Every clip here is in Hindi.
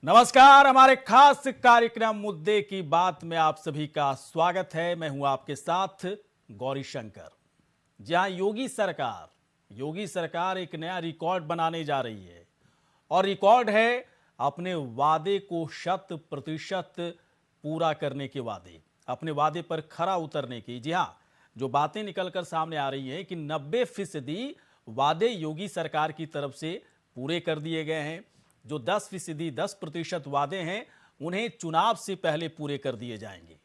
नमस्कार, हमारे खास कार्यक्रम मुद्दे की बात में आप सभी का स्वागत है। मैं हूं आपके साथ गौरी शंकर। जहां योगी सरकार एक नया रिकॉर्ड बनाने जा रही है और रिकॉर्ड है अपने वादे को 100% पूरा करने के वादे, अपने वादे पर खरा उतरने की। जी हां, जो बातें निकलकर सामने आ रही हैं कि 90% वादे योगी सरकार की तरफ से पूरे कर दिए गए हैं। जो 10% वादे हैं उन्हें चुनाव से पहले पूरे कर दिए जाएंगे।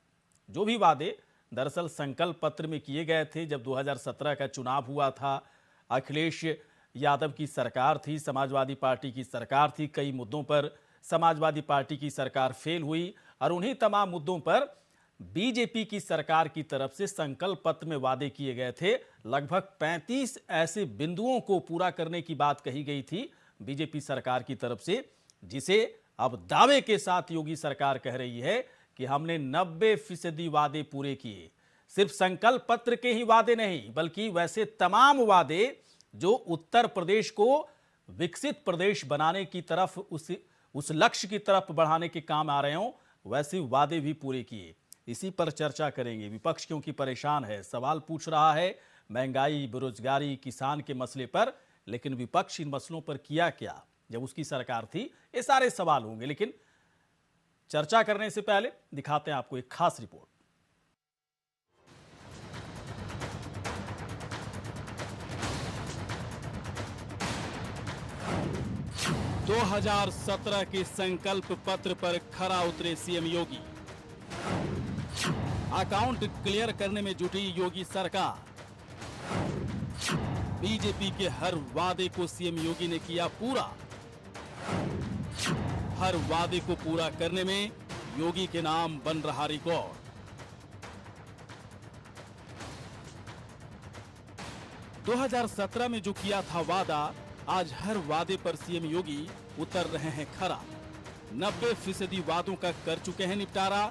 जो भी वादे दरअसल संकल्प पत्र में किए गए थे जब 2017 का चुनाव हुआ था, अखिलेश यादव की सरकार थी, समाजवादी पार्टी की सरकार थी। कई मुद्दों पर समाजवादी पार्टी की सरकार फेल हुई और उन्हीं तमाम मुद्दों पर बीजेपी की सरकार की तरफ से संकल्प पत्र में वादे किए गए थे। लगभग 35 ऐसे बिंदुओं को पूरा करने की बात कही गई थी बीजेपी सरकार की तरफ से, जिसे अब दावे के साथ योगी सरकार कह रही है कि हमने 90% वादे पूरे किए। सिर्फ संकल्प पत्र के ही वादे नहीं, बल्कि वैसे तमाम वादे जो उत्तर प्रदेश को विकसित प्रदेश बनाने की तरफ, उस लक्ष्य की तरफ बढ़ाने के काम आ रहे हों, वैसे वादे भी पूरे किए। इसी पर चर्चा करेंगे। विपक्ष क्योंकि परेशान है, सवाल पूछ रहा है महंगाई, बेरोजगारी, किसान के मसले पर, लेकिन विपक्ष इन मसलों पर किया क्या जब उसकी सरकार थी, ये सारे सवाल होंगे। लेकिन चर्चा करने से पहले दिखाते हैं आपको एक खास रिपोर्ट। 2017 के संकल्प पत्र पर खरा उतरे सीएम योगी। अकाउंट क्लियर करने में जुटी योगी सरकार। बीजेपी के हर वादे को सीएम योगी ने किया पूरा। हर वादे को पूरा करने में योगी के नाम बन रहा रिकॉर्ड। दो 2017 में जो किया था वादा, आज हर वादे पर सीएम योगी उतर रहे हैं खरा। 90% वादों का कर चुके हैं निपटारा।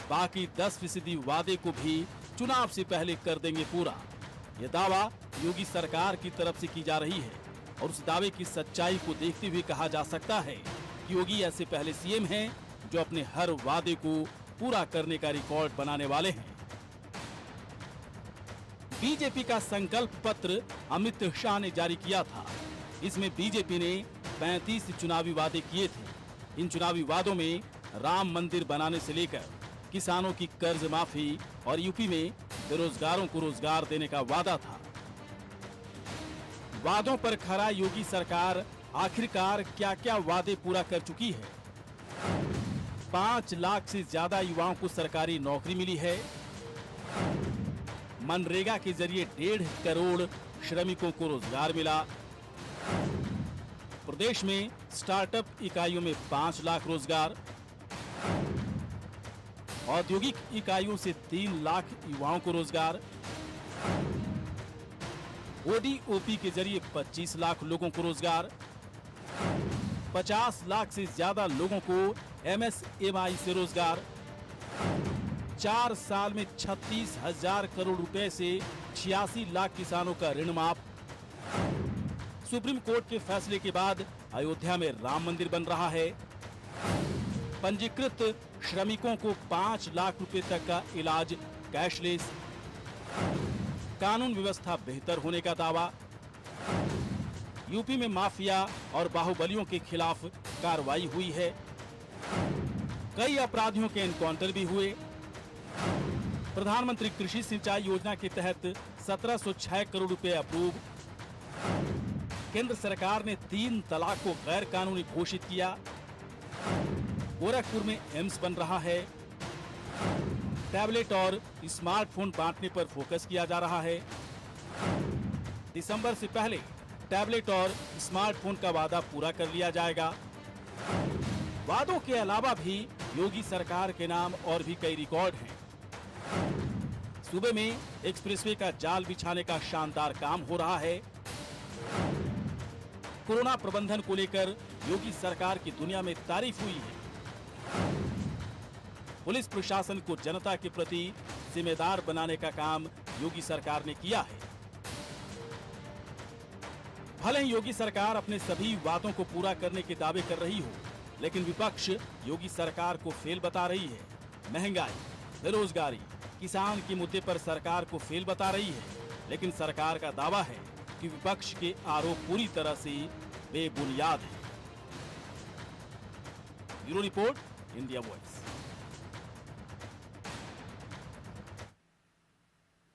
बाकी 10% वादे को भी चुनाव से पहले कर देंगे पूरा। यह दावा योगी सरकार की तरफ से की जा रही है और उस दावे की सच्चाई को देखते हुए कहा जा सकता है कि योगी ऐसे पहले सीएम हैं जो अपने हर वादे को पूरा करने का रिकॉर्ड बनाने वाले हैं। बीजेपी का संकल्प पत्र अमित शाह ने जारी किया था। इसमें बीजेपी ने 35 चुनावी वादे किए थे। इन चुनावी वादों में राम मंदिर बनाने से लेकर किसानों की कर्ज माफी और यूपी में बेरोजगारों को रोजगार देने का वादा था। वादों पर खरा योगी सरकार आखिरकार क्या क्या वादे पूरा कर चुकी है? 5 लाख से ज्यादा युवाओं को सरकारी नौकरी मिली है। मनरेगा के जरिए 1.5 करोड़ श्रमिकों को रोजगार मिला। प्रदेश में स्टार्टअप इकाइयों में 5 लाख रोजगार। औद्योगिक इकाइयों से 3 लाख युवाओं को रोजगार। ओडीओपी के जरिए 25 लाख लोगों को रोजगार। 50 लाख से ज्यादा लोगों को एमएसएमई से रोजगार। 4 साल में 36,000 करोड़ रुपए से 86 लाख किसानों का ऋण माफ। सुप्रीम कोर्ट के फैसले के बाद अयोध्या में राम मंदिर बन रहा है। पंजीकृत श्रमिकों को 5 लाख रुपए तक का इलाज कैशलेस। कानून व्यवस्था बेहतर होने का दावा। यूपी में माफिया और बाहुबलियों के खिलाफ कार्रवाई हुई है। कई अपराधियों के एनकाउंटर भी हुए। प्रधानमंत्री कृषि सिंचाई योजना के तहत 1706 करोड़ रुपए अप्रूव। केंद्र सरकार ने 3 तलाक को गैर कानूनी घोषित किया। गोरखपुर में एम्स बन रहा है। टैबलेट और स्मार्टफोन बांटने पर फोकस किया जा रहा है। दिसंबर से पहले टैबलेट और स्मार्टफोन का वादा पूरा कर लिया जाएगा। वादों के अलावा भी योगी सरकार के नाम और भी कई रिकॉर्ड हैं। सूबे में एक्सप्रेसवे का जाल बिछाने का शानदार काम हो रहा है। कोरोना प्रबंधन को लेकर योगी सरकार की दुनिया में तारीफ हुई है। पुलिस प्रशासन को जनता के प्रति जिम्मेदार बनाने का काम योगी सरकार ने किया है। भले ही योगी सरकार अपने सभी वादों को पूरा करने के दावे कर रही हो, लेकिन विपक्ष योगी सरकार को फेल बता रही है। महंगाई, बेरोजगारी, किसान के मुद्दे पर सरकार को फेल बता रही है, लेकिन सरकार का दावा है कि विपक्ष के आरोप पूरी तरह से बेबुनियाद है। Bureau report, India voice.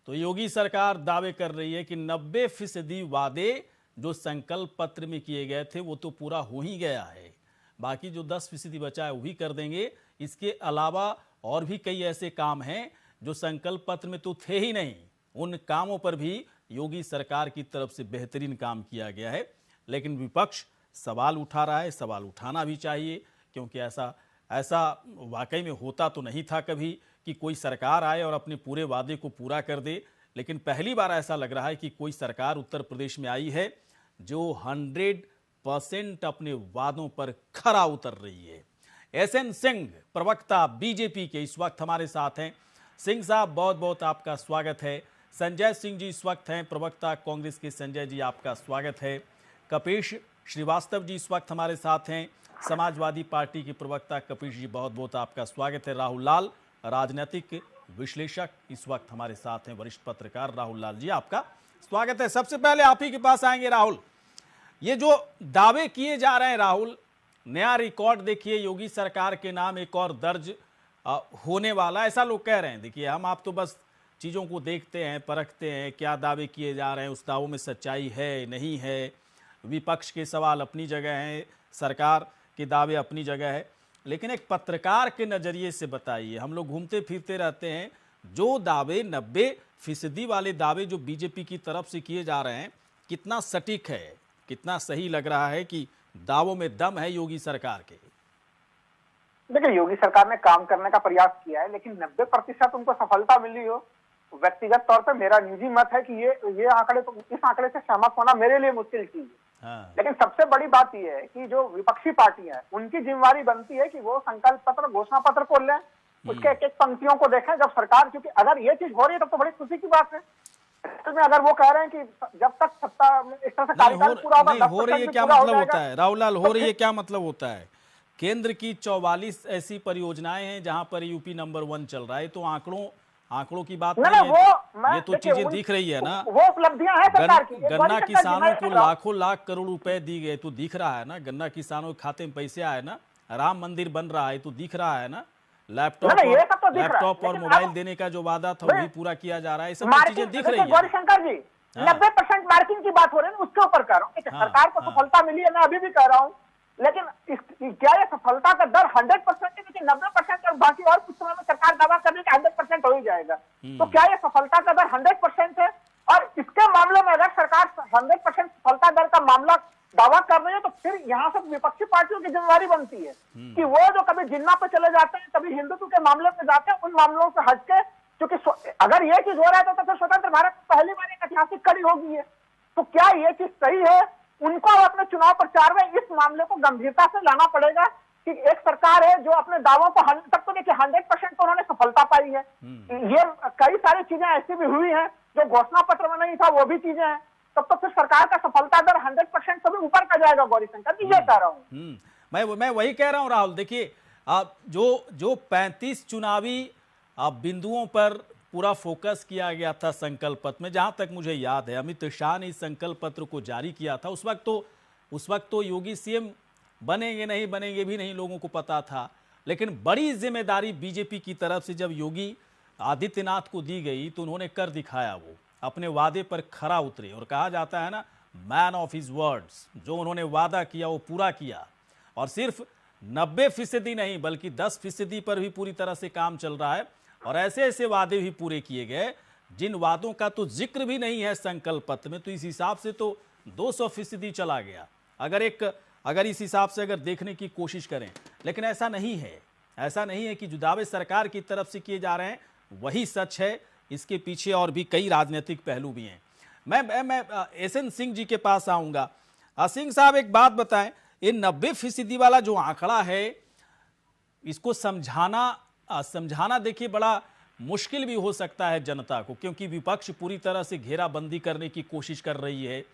तो योगी सरकार दावे कर रही है कि 90% वादे जो संकल्प पत्र में किए गए थे वो तो पूरा हो ही गया है, बाकी जो 10% बचा है वो भी कर देंगे। इसके अलावा और भी कई ऐसे काम हैं जो संकल्प पत्र में तो थे ही नहीं, उन कामों पर भी योगी सरकार की तरफ से बेहतरीन काम किया गया है। लेकिन विपक्ष सवाल उठा रहा है, सवाल उठाना भी चाहिए, क्योंकि ऐसा वाकई में होता तो नहीं था कभी कि कोई सरकार आए और अपने पूरे वादे को पूरा कर दे। लेकिन पहली बार ऐसा लग रहा है कि कोई सरकार उत्तर प्रदेश में आई है जो 100% अपने वादों पर खरा उतर रही है। एसएन सिंह, प्रवक्ता बीजेपी के, इस वक्त हमारे साथ हैं। सिंह साहब, बहुत बहुत आपका स्वागत है। संजय सिंह जी इस वक्त हैं, प्रवक्ता कांग्रेस के। संजय जी, आपका स्वागत है। कपिश श्रीवास्तव जी इस वक्त हमारे साथ हैं, समाजवादी पार्टी के प्रवक्ता। कपिश जी, बहुत बहुत आपका स्वागत है। राहुल लाल, राजनीतिक विश्लेषक, इस वक्त हमारे साथ हैं, वरिष्ठ पत्रकार राहुल लाल जी, आपका स्वागत है। सबसे पहले आप ही के पास आएंगे राहुल। ये जो दावे किए जा रहे हैं राहुल, नया रिकॉर्ड देखिए, योगी सरकार के नाम एक और दर्ज होने वाला, ऐसा लोग कह रहे हैं। देखिए, हम आप तो बस चीज़ों को देखते हैं, परखते हैं, क्या दावे किए जा रहे हैं, उस दावों में सच्चाई है नहीं है। विपक्ष के सवाल अपनी जगह हैं, सरकार के दावे अपनी जगह है, लेकिन एक पत्रकार के नज़रिए से बताइए। हम लोग घूमते फिरते रहते हैं, जो दावे 90% वाले दावे जो बीजेपी की तरफ से किए जा रहे हैं, कितना सटीक है, कितना सही लग रहा है कि दावों में दम है योगी सरकार के? देखिए, योगी सरकार ने काम करने का प्रयास किया है, लेकिन 90% उनको सफलता मिली हो, व्यक्तिगत तौर पर मेरा निजी मत है कि ये आंकड़े, तो इस आंकड़े से सहमत होना मेरे लिए मुश्किल चीज है। हाँ। लेकिन सबसे बड़ी बात यह है कि जो विपक्षी पार्टियां हैं, उनकी जिम्मेवारी बनती है कि वो संकल्प पत्र, घोषणा पत्र को लें, उसके एक एक पंक्तियों को देखें जब सरकार, क्योंकि अगर ये चीज हो रही है तब तो बड़ी खुशी की बात है। में अगर वो कह रहे हैं कि जब तक सत्ता इस तरह से कार्यकाल पूरा होगा, हो रही है, क्या मतलब होता है राहुल लाल? हो रही है क्या मतलब होता है? केंद्र की 44 ऐसी परियोजनाएं हैं जहां पर यूपी नंबर 1 चल रहा है, तो आंकड़ों की बात नहीं है, ये तो चीजें दिख रही है ना। वो उपलब्धियां हैं सरकार की। गन्ना किसानों को लाखों लाख करोड़ रुपए दी गए, तो दिख रहा है ना। गन्ना किसानों के खाते में पैसे आए ना। राम मंदिर बन रहा है, तो दिख रहा है ना। लैपटॉप और मोबाइल देने का जो वादा था वही पूरा किया जा रहा है। सब चीजें दिख रही है। गौरीशंकर जी, 90% मार्किंग की बात हो रही है, उसके ऊपर कह रहा हूँ। सरकार को सफलता मिली है, मैं अभी भी कह रहा हूँ, लेकिन क्या ये सफलता का दर 100% है? देखिए, 90% और बाकी और कुछ समय में सरकार दावा करने का 100% हो ही जाएगा। तो क्या ये सफलता का दर 100% है? और इसके मामले में अगर सरकार 100% सफलता दर का मामला दावा कर रही है, तो फिर यहाँ से विपक्षी पार्टियों की जिम्मेवारी बनती है कि वो जो कभी जिन्ना पे चले जाते हैं, कभी हिंदुत्व के मामले में जाते हैं, उन मामलों से हटके, क्योंकि अगर ये चीज हो रहा है तो फिर स्वतंत्र भारत पहली बार एक ऐतिहासिक कड़ी होगी है। तो क्या ये चीज सही है? उनको अपने चुनाव प्रचार में इस मामले को गंभीरता से लाना पड़ेगा कि एक सरकार है जो अपने दावों को, तब तो देखिए 100% तो उन्होंने सफलता पाई है। ये कई सारी चीजें ऐसी भी हुई हैं जो घोषणा पत्र में नहीं था, वो भी चीजें हैं। तब तो फिर सरकार का सफलता दर 100% से भी ऊपर का जाएगा। गौरीशंकर जी, ये कह रहा हूँ मैं वही कह रहा हूँ राहुल। देखिए, जो 35 चुनावी बिंदुओं पर पूरा फोकस किया गया था संकल्प पत्र में, जहां तक मुझे याद है अमित शाह ने इस संकल्प पत्र को जारी किया था। उस वक्त तो योगी सीएम बनेंगे नहीं बनेंगे भी नहीं लोगों को पता था, लेकिन बड़ी जिम्मेदारी बीजेपी की तरफ से जब योगी आदित्यनाथ को दी गई तो उन्होंने कर दिखाया। वो अपने वादे पर खरा उतरे, और कहा जाता है ना, मैन ऑफ हिज वर्ड्स। जो उन्होंने वादा किया वो पूरा किया, और सिर्फ 90% नहीं बल्कि 10% पर भी पूरी तरह से काम चल रहा है। और ऐसे ऐसे वादे भी पूरे किए गए जिन वादों का तो जिक्र भी नहीं है संकल्प पत्र में। तो इस हिसाब से तो 200% चला गया, अगर इस हिसाब से अगर देखने की कोशिश करें। लेकिन ऐसा नहीं है कि जो दावे सरकार की तरफ से किए जा रहे हैं वही सच है। इसके पीछे और भी कई राजनीतिक पहलू भी हैं। मैं एसएन सिंह जी के पास आऊंगा। सिंह साहब, एक बात बताएं, ये 90% वाला जो आंकड़ा है, इसको समझाना देखिए बड़ा मुश्किल भी हो सकता है जनता को, क्योंकि विपक्ष पूरी तरह से घेराबंदी करने की कोशिश कर रही है।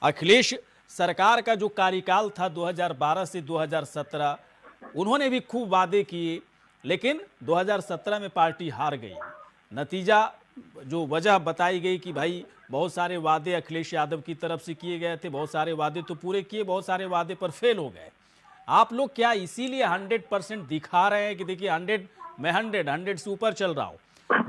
अखिलेश सरकार का जो कार्यकाल था 2012 से 2017, उन्होंने भी खूब वादे किए, लेकिन 2017 में पार्टी हार गई। नतीजा जो वजह बताई गई कि भाई बहुत सारे वादे अखिलेश यादव की तरफ से किए गए थे, बहुत सारे वादे तो पूरे किए, बहुत सारे वादे पर फेल हो गए। आप लोग क्या इसीलिए 100% दिखा रहे हैं कि देखिए 100 से ऊपर चल रहा हूं?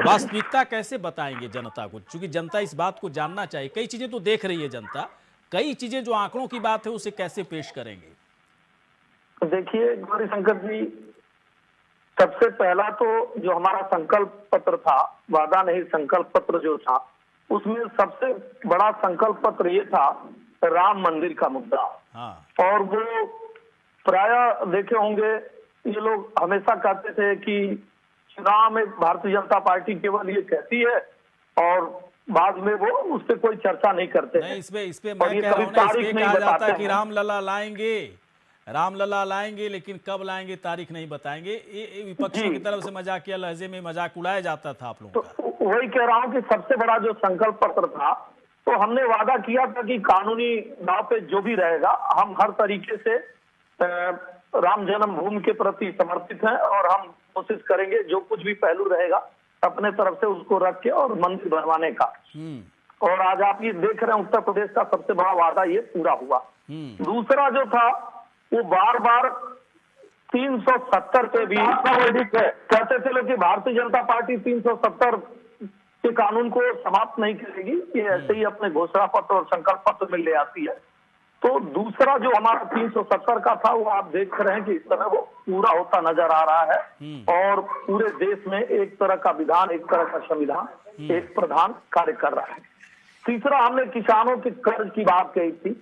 वास्तविकता कैसे बताएंगे जनता को, क्योंकि जनता इस बात को जानना चाहिए। कई चीजें तो देख रही है जनता, कई चीजें जो आंकड़ों की बात है उसे कैसे पेश करेंगे? देखिए गौरी शंकर जी, सबसे पहला तो जो हमारा संकल्प पत्र था, वादा नहीं संकल्प पत्र जो था, उसमें सबसे बड़ा संकल्प पत्र ये था राम मंदिर का मुद्दा। हाँ। और वो प्राय देखे होंगे, ये लोग हमेशा कहते थे कि चुनाव में भारतीय जनता पार्टी केवल ये कहती है और बाद में वो उस पर कोई चर्चा नहीं करते। नहीं, इस पे मैं कह रहा हूँ ना, इस पे कहा जाता है कि रामलला लाएंगे, लेकिन कब लाएंगे तारीख नहीं बताएंगे। ये विपक्षियों की तरफ से मजाकिया लहजे में मजाक उड़ाया जाता था आप लोगों का। तो वही कह रहा हूँ कि सबसे बड़ा जो संकल्प पत्र था, तो हमने वादा किया था कि कानूनी दाव पे जो भी रहेगा, हम हर तरीके से राम जन्मभूमि के प्रति समर्पित हैं और हम कोशिश करेंगे जो कुछ भी पहलू रहेगा अपने तरफ से उसको रख के और मंदिर बनवाने का। और आज आप ये देख रहे हैं उत्तर प्रदेश का सबसे बड़ा वादा ये पूरा हुआ। दूसरा जो था वो बार बार 370 पे भी कहते थे लोग कि भारतीय जनता पार्टी 370 के कानून को समाप्त नहीं करेगी, ये ऐसे ही अपने घोषणा पत्र और संकल्प पत्र में ले आती है। तो दूसरा जो हमारा 370 का था, वो आप देख रहे हैं कि इस तरह वो पूरा होता नजर आ रहा है और पूरे देश में एक तरह का विधान, एक तरह का संविधान, एक प्रधान कार्य कर रहा है। तीसरा, हमने किसानों के कर्ज की बात कही थी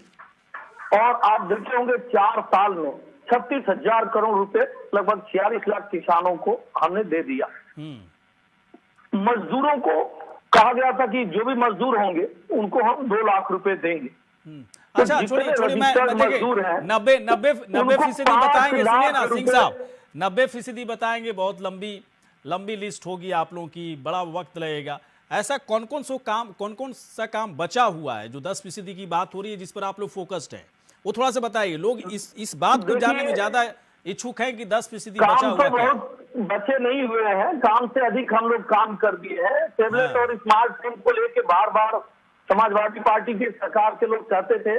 और आप देखे होंगे 4 साल में 36,000 करोड़ रुपए लगभग 46 लाख किसानों को हमने दे दिया। मजदूरों को कहा गया था कि जो भी मजदूर होंगे उनको हम 2 लाख रुपए देंगे। अच्छा, छोड़िए, मैं 90% बताएंगे। सुनिए ना सिंह साहब, 90% बताएंगे, बहुत लंबी लिस्ट होगी आप लोगों की, बड़ा वक्त लगेगा। ऐसा कौन कौन सा काम बचा हुआ है जो 10% की बात हो रही है जिस पर आप लोग फोकस्ड हैं, वो थोड़ा सा बताइए। लोग इस बात को जानने में ज्यादा इच्छुक हैं कि 10% बचा हुआ है। बहुत बचे नहीं हुए हैं, काम से अधिक हम लोग काम कर दिए हैं। टेबलेट और स्मार्टफोन को लेके बार बार समाजवादी पार्टी की सरकार के लोग कहते थे,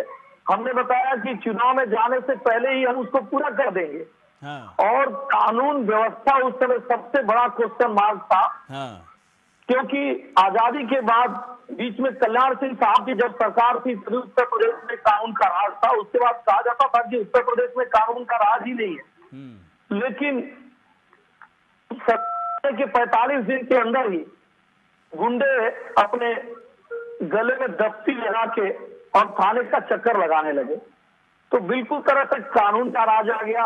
हमने बताया कि चुनाव में जाने से पहले ही हम उसको पूरा कर देंगे। और कानून व्यवस्था उस समय सबसे बड़ा क्वेश्चन मार्क था। क्योंकि आजादी के बाद बीच में कल्याण सिंह साहब की जब सरकार थी तभी उत्तर प्रदेश में कानून का राज था। उसके बाद कहा जाता था कि उत्तर प्रदेश में कानून का राज ही नहीं है। लेकिन सरकार के 45 दिन के अंदर ही गुंडे अपने गले में दस्ती लगा के और थाने का चक्कर लगाने लगे, तो बिल्कुल तरह से कानून का राज आ गया।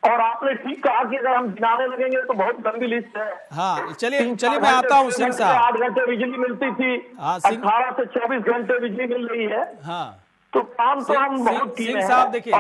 और आपने ठीक कहा कि अगर हम गिनाने लगेंगे तो बहुत लंबी लिस्ट है। हाँ, चलिए मैं आता हूँ सिंह साहब। 8 घंटे बिजली मिलती थी, 18 से 24 घंटे बिजली मिल रही है। हाँ, तो काम तो हम बहुत किए हैं। सिंह साहब देखिए,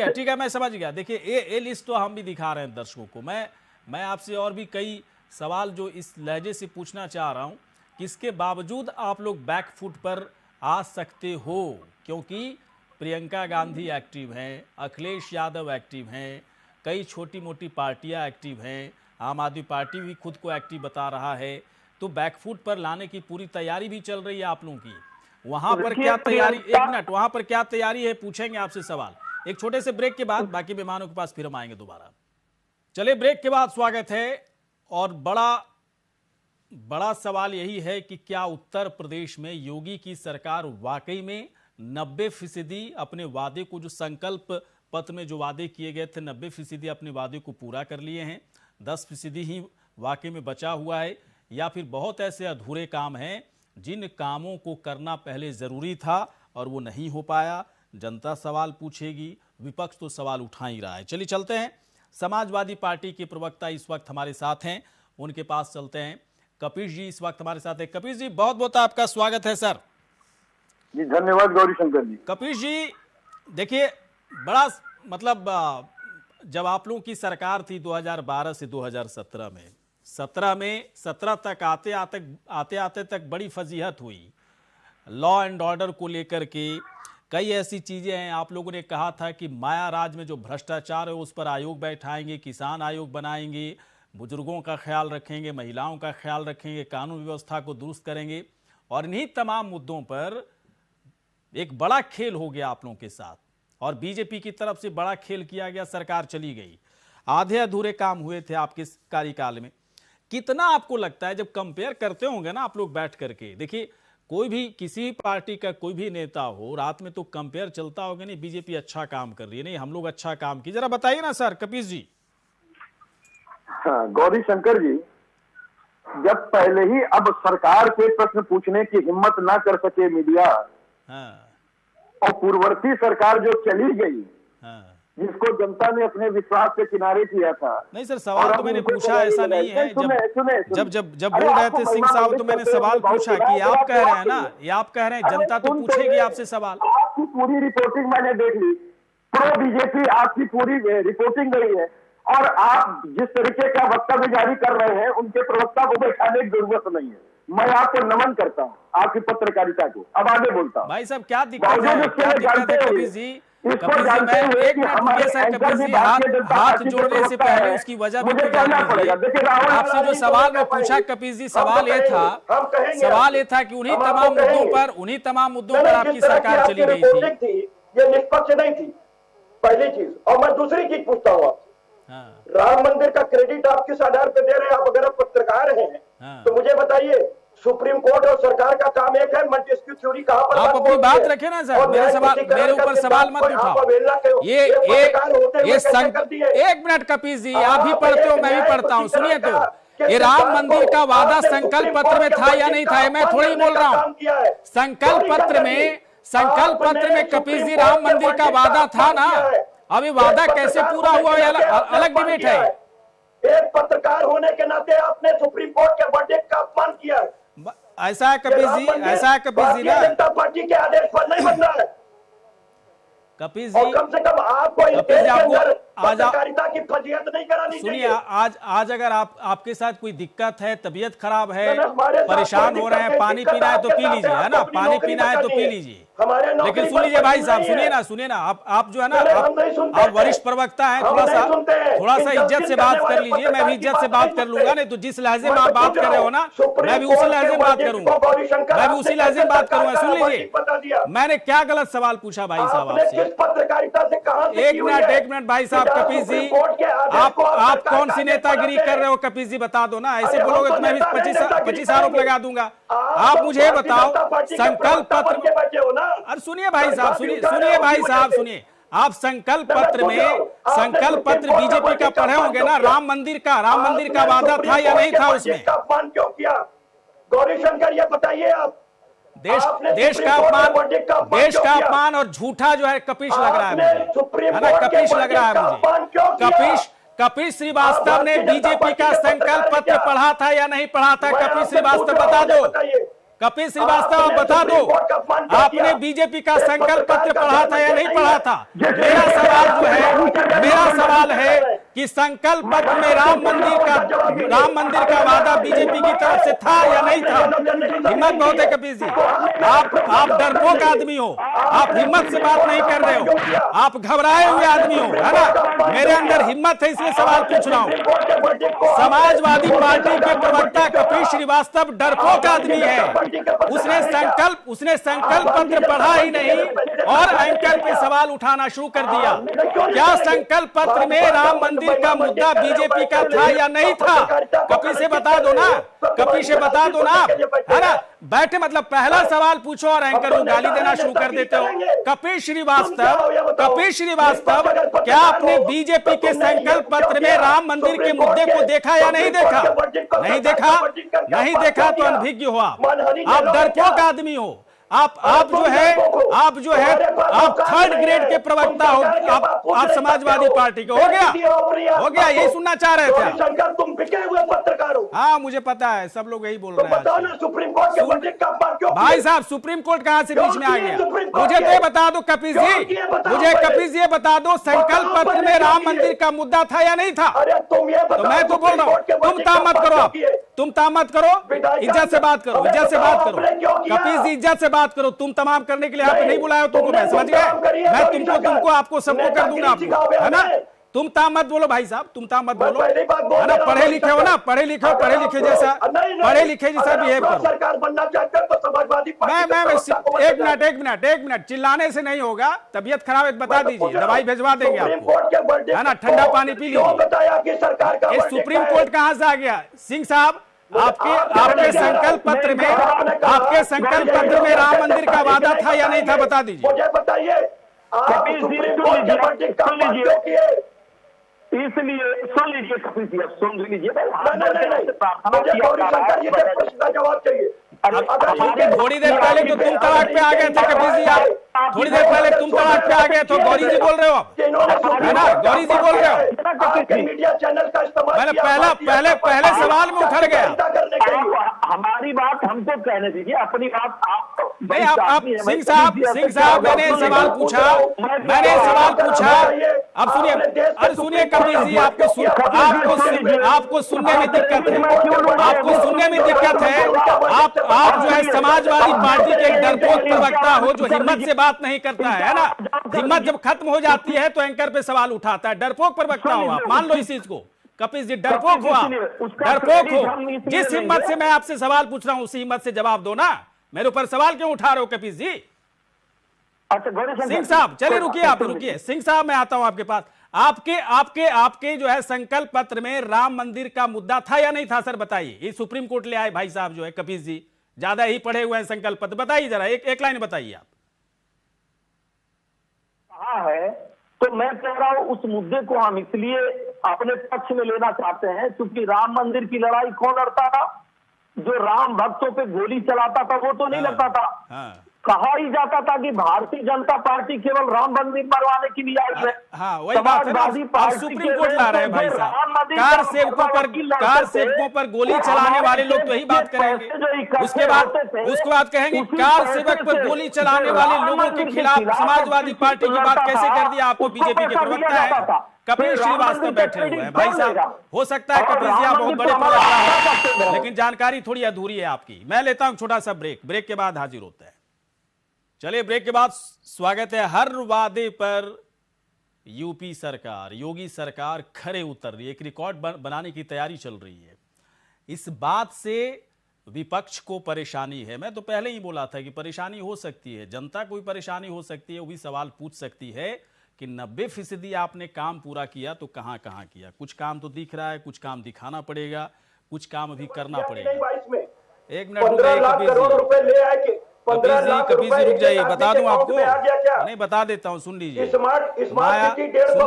ठीक है, मैं समझ गया। देखिए ये लिस्ट तो हम भी दिखा रहे हैं दर्शकों को। मैं आपसे और भी कई सवाल जो इस लहजे से पूछना चाह रहा हूँ, किसके बावजूद आप लोग बैकफुट पर आ सकते हो, क्योंकि प्रियंका गांधी एक्टिव हैं, अखिलेश यादव एक्टिव हैं, कई छोटी मोटी पार्टियां एक्टिव हैं, आम आदमी पार्टी भी खुद को एक्टिव बता रहा है। तो बैकफुट पर लाने की पूरी तैयारी भी चल रही है आप लोगों की। वहां पर क्या तैयारी, एक मिनट, वहां पर क्या तैयारी है, पूछेंगे आपसे सवाल एक छोटे से ब्रेक के बाद। बाकी मेहमानों के पास फिर हम आएंगे दोबारा। चलिए, ब्रेक के बाद स्वागत है। और बड़ा सवाल यही है कि क्या उत्तर प्रदेश में योगी की सरकार वाकई में 90% अपने वादे को, जो संकल्प पत्र में जो वादे किए गए थे, 90% अपने वादे को पूरा कर लिए हैं, 10% ही वाकई में बचा हुआ है, या फिर बहुत ऐसे अधूरे काम हैं जिन कामों को करना पहले जरूरी था और वो नहीं हो पाया। जनता सवाल पूछेगी, विपक्ष तो सवाल उठा ही रहा है। चलिए चलते हैं, समाजवादी पार्टी के प्रवक्ता इस वक्त हमारे साथ हैं, उनके पास चलते हैं। कपिश जी इस वक्त हमारे साथ है। कपिश जी, बहुत बहुत आपका स्वागत है सर। जी धन्यवाद गौरी शंकर जी। कपिश जी, देखिए बड़ा मतलब जब आप लोगों की सरकार थी 2012 से 2017 में, 17 तक आते आते तक बड़ी फजीहत हुई लॉ एंड ऑर्डर को लेकर के। कई ऐसी चीजें हैं। आप लोगों ने कहा था कि माया राज में जो भ्रष्टाचार है उस पर आयोग बैठाएंगे, किसान आयोग बनाएंगे, बुजुर्गों का ख्याल रखेंगे, महिलाओं का ख्याल रखेंगे, कानून व्यवस्था को दुरुस्त करेंगे। और इन्हीं तमाम मुद्दों पर एक बड़ा खेल हो गया आप लोगों के साथ, और बीजेपी की तरफ से बड़ा खेल किया गया, सरकार चली गई, आधे अधूरे काम हुए थे आपके कार्यकाल में। कितना आपको लगता है, जब कंपेयर करते होंगे ना आप लोग बैठ करके, देखिए कोई भी किसी पार्टी का कोई भी नेता हो, रात में तो कंपेयर चलता होगा, नहीं बीजेपी अच्छा काम कर रही है, नहीं हम लोग अच्छा काम किए, जरा बताइए ना सर कपीश जी। हाँ, गौरी शंकर जी, जब पहले ही अब सरकार से प्रश्न पूछने की हिम्मत ना कर सके मीडिया, हाँ, और पूर्ववर्ती सरकार जो चली गई, हाँ। जिसको जनता ने अपने विश्वास से किनारे किया था। नहीं सर, सवाल तो मैंने पूछा ऐसा नहीं है, जब बोल रहे थे सिंह साहब तो मैंने सवाल पूछा कि आप कह रहे हैं ना, ये आप कह रहे हैं जनता तो पूछेगी आपसे सवाल। आपकी पूरी रिपोर्टिंग मैंने देख ली, प्रो बीजेपी आपकी पूरी रिपोर्टिंग गई है, और आप जिस तरीके का वक्तव्य जारी कर रहे हैं उनके प्रवक्ता को बैठाने की जरूरत नहीं है। मैं आपको नमन करता हूँ आपकी पत्रकारिता को। अब आगे बोलता हूँ। भाई साहब क्या दिक्कत है, कपीश जी? कपीश जी मैं एक मिनट रुकिए सर, कपीश जी हाथ जोड़ने से पहले उसकी वजह भी जान लीजिए। आपसे जो सवाल मैं पूछा कपीश जी, सवाल ये था कि उन्हीं तमाम मुद्दों पर आपकी सरकार चली गई थी। ये निष्पक्ष नहीं थी, पहली चीज। और मैं दूसरी चीज पूछता हूँ आपसे, राम मंदिर का क्रेडिट आप किस आधार पर दे रहे हैं? आप अगर आप पत्रकार हैं तो मुझे बताइए, सुप्रीम कोर्ट और सरकार का काम एक है, मल्टीस्क्यू थ्योरी कहां पर? आप अपनी बात रखें ना सर, मेरे ऊपर सवाल मत उठाओ। ये संकल्प, एक मिनट कपीश जी, आप भी पढ़ते हो मैं भी पढ़ता हूँ, सुनिए तो, ये राम मंदिर का वादा संकल्प पत्र में था या नहीं था? मैं थोड़ी बोल रहा हूँ, संकल्प पत्र में कपीश जी राम मंदिर का वादा था ना। अभी वादा कैसे पूरा हुआ अलग डिबेट है। एक पत्रकार होने के नाते आपने सुप्रीम कोर्ट के वर्डिक्ट का अपमान किया है। ऐसा है कपीश जी, ऐसा है कपीश जी ना, जनता पार्टी के आदेश पर नहीं बन रहा है कपीश जी। कम से कम आपको पत्रकारिता की फजीहत नहीं करानी चाहिए। सुनिए, आज अगर आपके साथ कोई दिक्कत है, तबीयत खराब है, परेशान हो रहे हैं, पानी पीना है तो पी लीजिए, है ना, पानी पीना है तो पी लीजिए। लेकिन सुन लीजिए भाई साहब, सुनिए ना, आप जो है ना, आप वरिष्ठ प्रवक्ता हैं, थोड़ा सा इज्जत से बात कर लीजिए। मैं भी इज्जत से बात कर लूंगा, नहीं तो जिस लहजे में आप बात कर रहे हो ना, मैं भी उसी लहजे में बात करूंगा, सुन लीजिए। मैंने क्या गलत सवाल पूछा भाई साहब आपसे? पत्रकारिता से कहां? एक मिनट भाई साहब, कपीश जी आप कौन सी नेतागिरी कर रहे हो? कपीश जी बता दो ना, ऐसे बोलोगे तो मैं भी 25 आरोप लगा दूंगा। आप मुझे बताओ, संकल्प पत्र, अरे सुनिए भाई साहब, सुनिए, आप संकल्प पत्र बीजेपी का पढ़े होंगे ना, राम मंदिर का वादा था या नहीं था? उसमें अपमान क्यों किया? गौरी शंकर ये बताइए आप। देश का अपमान और झूठा जो है कपीश लग रहा है मुझे, है ना, कपीश लग रहा है मुझे। कपीश श्रीवास्तव ने बीजेपी का संकल्प पत्र पढ़ा था या नहीं पढ़ा था? कपीश श्रीवास्तव बता दो, कपीश श्रीवास्तव आप बता दो, आपने बीजेपी का संकल्प पत्र पढ़ा था या नहीं पढ़ा था? मेरा सवाल है कि संकल्प पत्र में राम मंदिर का वादा बीजेपी की तरफ से था या नहीं था? हिम्मत बहुत है कपीश जी, आप डरपोक आदमी हो, आप हिम्मत से बात नहीं कर रहे हो, आप घबराए हुए आदमी हो, है ना। मेरे अंदर हिम्मत है इसलिए सवाल पूछ रहा हूं। समाजवादी पार्टी के प्रवक्ता कपीश श्रीवास्तव डरपोक आदमी है, उसने संकल्प पत्र पढ़ा ही नहीं और एंकर पे सवाल उठाना शुरू कर दिया। क्या संकल्प पत्र में राम मंदिर का मुद्दा बीजेपी का था या नहीं था? कपीश से बता दो ना, है ना। बैठे मतलब पहला सवाल पूछो और एंकर को गाली देना शुरू कर देते हो। कपीश श्रीवास्तव क्या आपने बीजेपी के संकल्प पत्र में राम मंदिर के मुद्दे को देखा या नहीं देखा? नहीं देखा तो अनभिज्ञ हो आप डरपोक आदमी हो। आप जो है आप थर्ड ग्रेड के प्रवक्ता हो, आप समाजवादी पार्टी के। हो गया, यही सुनना चाह रहे थे शंकर, तुम बिके हुए पत्रकार हो। हाँ मुझे पता है, सब लोग यही बोल रहे हैं। बताओ ना, सुप्रीम कोर्ट के वर्डिक्ट का अपमान क्यों? भाई साहब सुप्रीम कोर्ट कहां से बीच में आ गया? मुझे तो ये बता दो कपीश जी, बता दो संकल्प पत्र में राम मंदिर का मुद्दा था या नहीं था? तो मैं तो बोल रहा हूँ, तुम तामत करो, इज्जत से बात करो, कपीश जी इज्जत से बात बात करो, तुम तमाम करने के लिए यहाँ पे नहीं बुलाया तुमको, मैं समझ गया। मैं तुमको आपको सबको कर दूंगा आपको, है ना। तुम ताम मत बोलो भाई साहब, तुम ताम मत बोलो, है ना। पढ़े लिखे हो ना, पढ़े लिखे हो, पढ़े लिखे जैसा बिहेव करो। सरकार बनना चाहते हैं तो समाजवादी मैं एक मिनट चिल्लाने से नहीं होगा। तबीयत खराब है बता दीजिए, दवाई भेजवा देंगे आपको, है ना। ठंडा पानी पी लीजिए। बताया कि सरकार का सुप्रीम कोर्ट कहां से आ गया सिंह साहब? आपके संकल्प पत्र में राम मंदिर का वादा था या नहीं था, बता दीजिए। मुझे बताइए, आप सुप्रीम कोर्ट के वर्डिक्ट का पालन क्यों किए? इसलिए सुन लीजिए कपिल जी, अब सुन लीजिए। मुझे गौरीशंकर जी के प्रश्न का जवाब चाहिए। थोड़ी देर पहले तो तुम तड़ाक पे आ गए थे कपिल जी, आप थोड़ी देर पहले तुम तड़ाक पे आ गए तो गौरी जी बोल रहे हो आप, है ना। गौरी जी बोल रहे हो, मीडिया चैनल का इस्तेमाल मैंने पहले सवाल में उठर गया। हमारी बात हमको कहने दीजिए, अपनी बात आप नहीं। आप सिंह साहब मैंने सवाल पूछा। अब सुनिए, अरे सुनिए कपिल जी, आपको सुनने में दिक्कत है। आप जो है समाजवादी पार्टी के एक डरपोक प्रवक्ता हो जो हिम्मत से बात नहीं करता है ना। हिम्मत जब खत्म हो जाती है तो एंकर पे सवाल उठाता है। डरपोक प्रवक्ता हो आप, मान लो इस चीज को। कपिल जी डरपोक हो। जिस हिम्मत से मैं आपसे सवाल पूछ रहा हूं उसी हिम्मत से जवाब दो ना। मेरे ऊपर सवाल क्यों उठा रहे हो कपिल जी? सिंह साहब चलिए रुकिए सिंह साहब मैं आता हूं आपके पास। आपके जो है संकल्प पत्र में राम मंदिर का मुद्दा था या नहीं था सर, बताइए। ये सुप्रीम कोर्ट ले आए भाई साहब जो है कपिल जी, ज्यादा ही पढ़े हुए हैं संकल्प पत्र, बताइए जरा एक लाइन बताइए आप। कहा है तो मैं कह रहा हूं उस मुद्दे को हम इसलिए अपने पक्ष में लेना चाहते हैं क्योंकि राम मंदिर की लड़ाई कौन लड़ता था? जो राम भक्तों पे गोली चलाता था वो तो नहीं लड़ता था। कहा ही जाता था कि भारतीय जनता पार्टी केवल राम मंदिर बनवाने के लिए आई है। वही बात है ना, सुप्रीम कोर्ट ला रहे हैं भाई साहब। कार सेवकों पर गोली चलाने वाले लोग तो यही बात करेंगे। उसके बाद कहेंगे कार सेवक पर गोली चलाने वाले लोगों के खिलाफ समाजवादी पार्टी की बात कैसे कर दिया आपको? बीजेपी के प्रवक्ता है कपिल श्रीवास्तव बैठे हुए हैं भाई साहब। हो सकता है कपिल जी आप बहुत बड़े प्रवक्ता हैं, लेकिन जानकारी थोड़ी अधूरी है आपकी। मैं लेता हूं छोटा सा ब्रेक के बाद हाजिर होता है। चलिए ब्रेक के बाद स्वागत है। हर वादे पर यूपी सरकार, योगी सरकार खरे उतर रही है, एक रिकॉर्ड बनाने की तैयारी चल रही है। इस बात से विपक्ष को परेशानी है। मैं तो पहले ही बोला था कि परेशानी हो सकती है, जनता को भी परेशानी हो सकती है। वो भी सवाल पूछ सकती है कि 90% आपने काम पूरा किया तो कहां कहां किया? कुछ काम तो दिख रहा है, कुछ काम दिखाना पड़ेगा, कुछ काम अभी करना पड़ेगा। एक मिनट कपिल जी रुक जाइए, बता दूं आपको। नहीं बता देता हूं, सुन लीजिए। सुन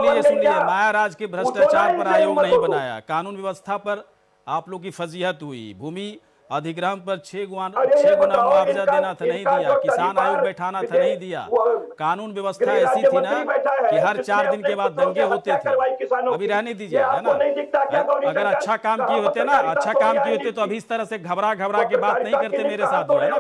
लीजिए, मायाराज के भ्रष्टाचार पर आयोग नहीं बनाया, कानून व्यवस्था पर आप लोग की फजीहत हुई, भूमि अधिग्रहण पर 6 गुना मुआवजा देना था नहीं दिया, किसान आयोग बैठाना था नहीं दिया, कानून व्यवस्था ऐसी थी ना कि हर 4 दिन के बाद दंगे होते थे। अभी रहने दीजिए, है ना। अगर अच्छा काम किए होते तो अभी इस तरह से घबरा के बात नहीं करते मेरे साथ, जो है ना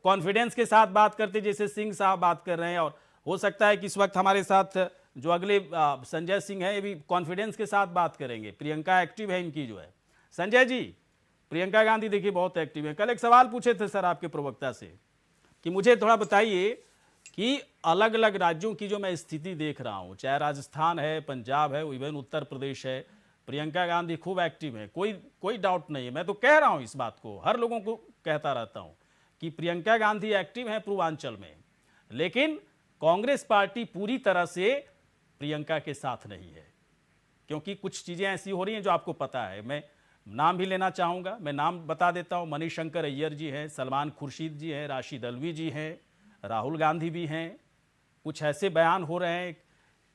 कॉन्फिडेंस के साथ बात करते जैसे सिंह साहब बात कर रहे हैं। और हो सकता है कि इस वक्त हमारे साथ जो अगले संजय सिंह है ये भी कॉन्फिडेंस के साथ बात करेंगे। प्रियंका एक्टिव है इनकी जो है। संजय जी, प्रियंका गांधी देखिए बहुत एक्टिव है। कल एक सवाल पूछे थे सर आपके प्रवक्ता से कि मुझे थोड़ा बताइए कि अलग अलग राज्यों की जो मैं स्थिति देख रहा हूं, चाहे राजस्थान है, पंजाब है, इवन उत्तर प्रदेश है, प्रियंका गांधी खूब एक्टिव है, कोई डाउट नहीं है। मैं तो कह रहा हूं इस बात को, हर लोगों को कहता रहता हूं कि प्रियंका गांधी एक्टिव है पूर्वांचल में, लेकिन कांग्रेस पार्टी पूरी तरह से प्रियंका के साथ नहीं है, क्योंकि कुछ चीजें ऐसी हो रही हैं जो आपको पता है। मैं नाम भी लेना चाहूंगा, मैं नाम बता देता हूं। मणिशंकर अय्यर जी हैं, सलमान खुर्शीद जी हैं, राशिद अल्वी जी हैं, राहुल गांधी भी हैं। कुछ ऐसे बयान हो रहे हैं,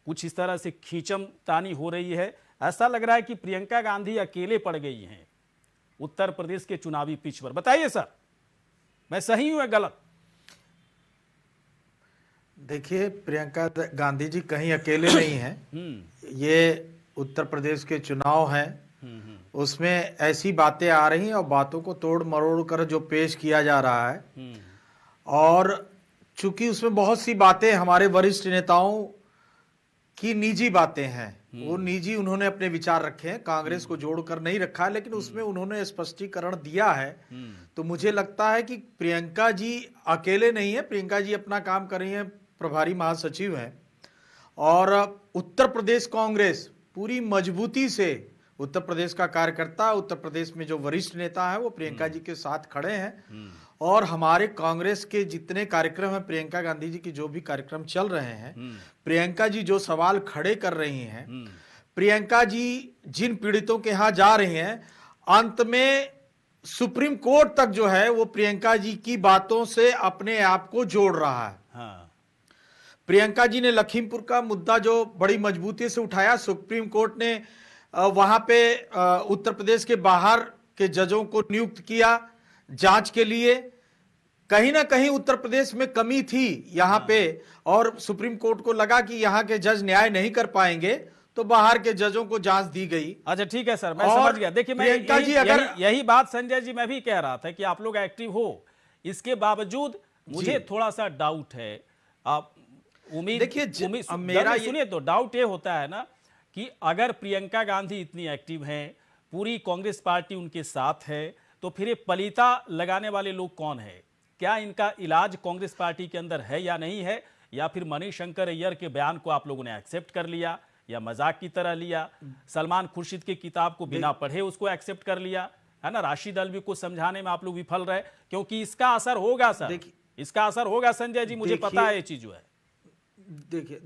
कुछ इस तरह से खींचम तानी हो रही है। ऐसा लग रहा है कि प्रियंका गांधी अकेले पड़ गई हैं उत्तर प्रदेश के चुनावी पिच पर। बताइए सर, मैं सही हूं या गलत? देखिए, प्रियंका गांधी जी कहीं अकेले नहीं हैं। ये उत्तर प्रदेश के चुनाव हैं, उसमें ऐसी बातें आ रही हैं और बातों को तोड़ मरोड़ कर जो पेश किया जा रहा है, और चूंकि उसमें बहुत सी बातें हमारे वरिष्ठ नेताओं की निजी बातें हैं, वो निजी उन्होंने अपने विचार रखे हैं, कांग्रेस को जोड़कर नहीं रखा है, लेकिन उसमें उन्होंने स्पष्टीकरण दिया है। तो मुझे लगता है कि प्रियंका जी अकेले नहीं है, प्रियंका जी अपना काम कर रही हैं, प्रभारी महासचिव हैं, और उत्तर प्रदेश कांग्रेस पूरी मजबूती से, उत्तर प्रदेश का कार्यकर्ता, उत्तर प्रदेश में जो वरिष्ठ नेता है वो प्रियंका जी के साथ खड़े हैं। और हमारे कांग्रेस के जितने कार्यक्रम हैं, प्रियंका गांधी जी के जो भी कार्यक्रम चल रहे हैं, प्रियंका जी जो सवाल खड़े कर रही हैं, प्रियंका जी जिन पीड़ितों के यहाँ जा रही हैं, अंत में सुप्रीम कोर्ट तक जो है वो प्रियंका जी की बातों से अपने आप को जोड़ रहा है। प्रियंका जी ने लखीमपुर का मुद्दा जो बड़ी मजबूती से उठाया, सुप्रीम कोर्ट ने वहां पे उत्तर प्रदेश के बाहर के जजों को नियुक्त किया जांच के लिए। कहीं ना कहीं उत्तर प्रदेश में कमी थी यहाँ पे, और सुप्रीम कोर्ट को लगा कि यहाँ के जज न्याय नहीं कर पाएंगे, तो बाहर के जजों को जांच दी गई। अच्छा ठीक है सर, मैं समझ गया। देखिए मैं यही बात संजय जी मैं भी कह रहा था कि आप लोग एक्टिव हो, इसके बावजूद मुझे थोड़ा सा डाउट है। आप सुनिए, तो डाउट ये होता है ना कि अगर प्रियंका गांधी इतनी एक्टिव हैं, पूरी कांग्रेस पार्टी उनके साथ है, तो फिर ये पलीता लगाने वाले लोग कौन है? क्या इनका इलाज कांग्रेस पार्टी के अंदर है या नहीं है, या फिर मणिशंकर अय्यर के बयान को आप लोगों ने एक्सेप्ट कर लिया या मजाक की तरह लिया? सलमान खुर्शीद की किताब को बिना पढ़े उसको एक्सेप्ट कर लिया, है ना? राशिद अल्वी को समझाने में आप लोग विफल रहे, क्योंकि इसका असर होगा सर, इसका असर होगा संजय जी, मुझे पता है ये चीज जो है।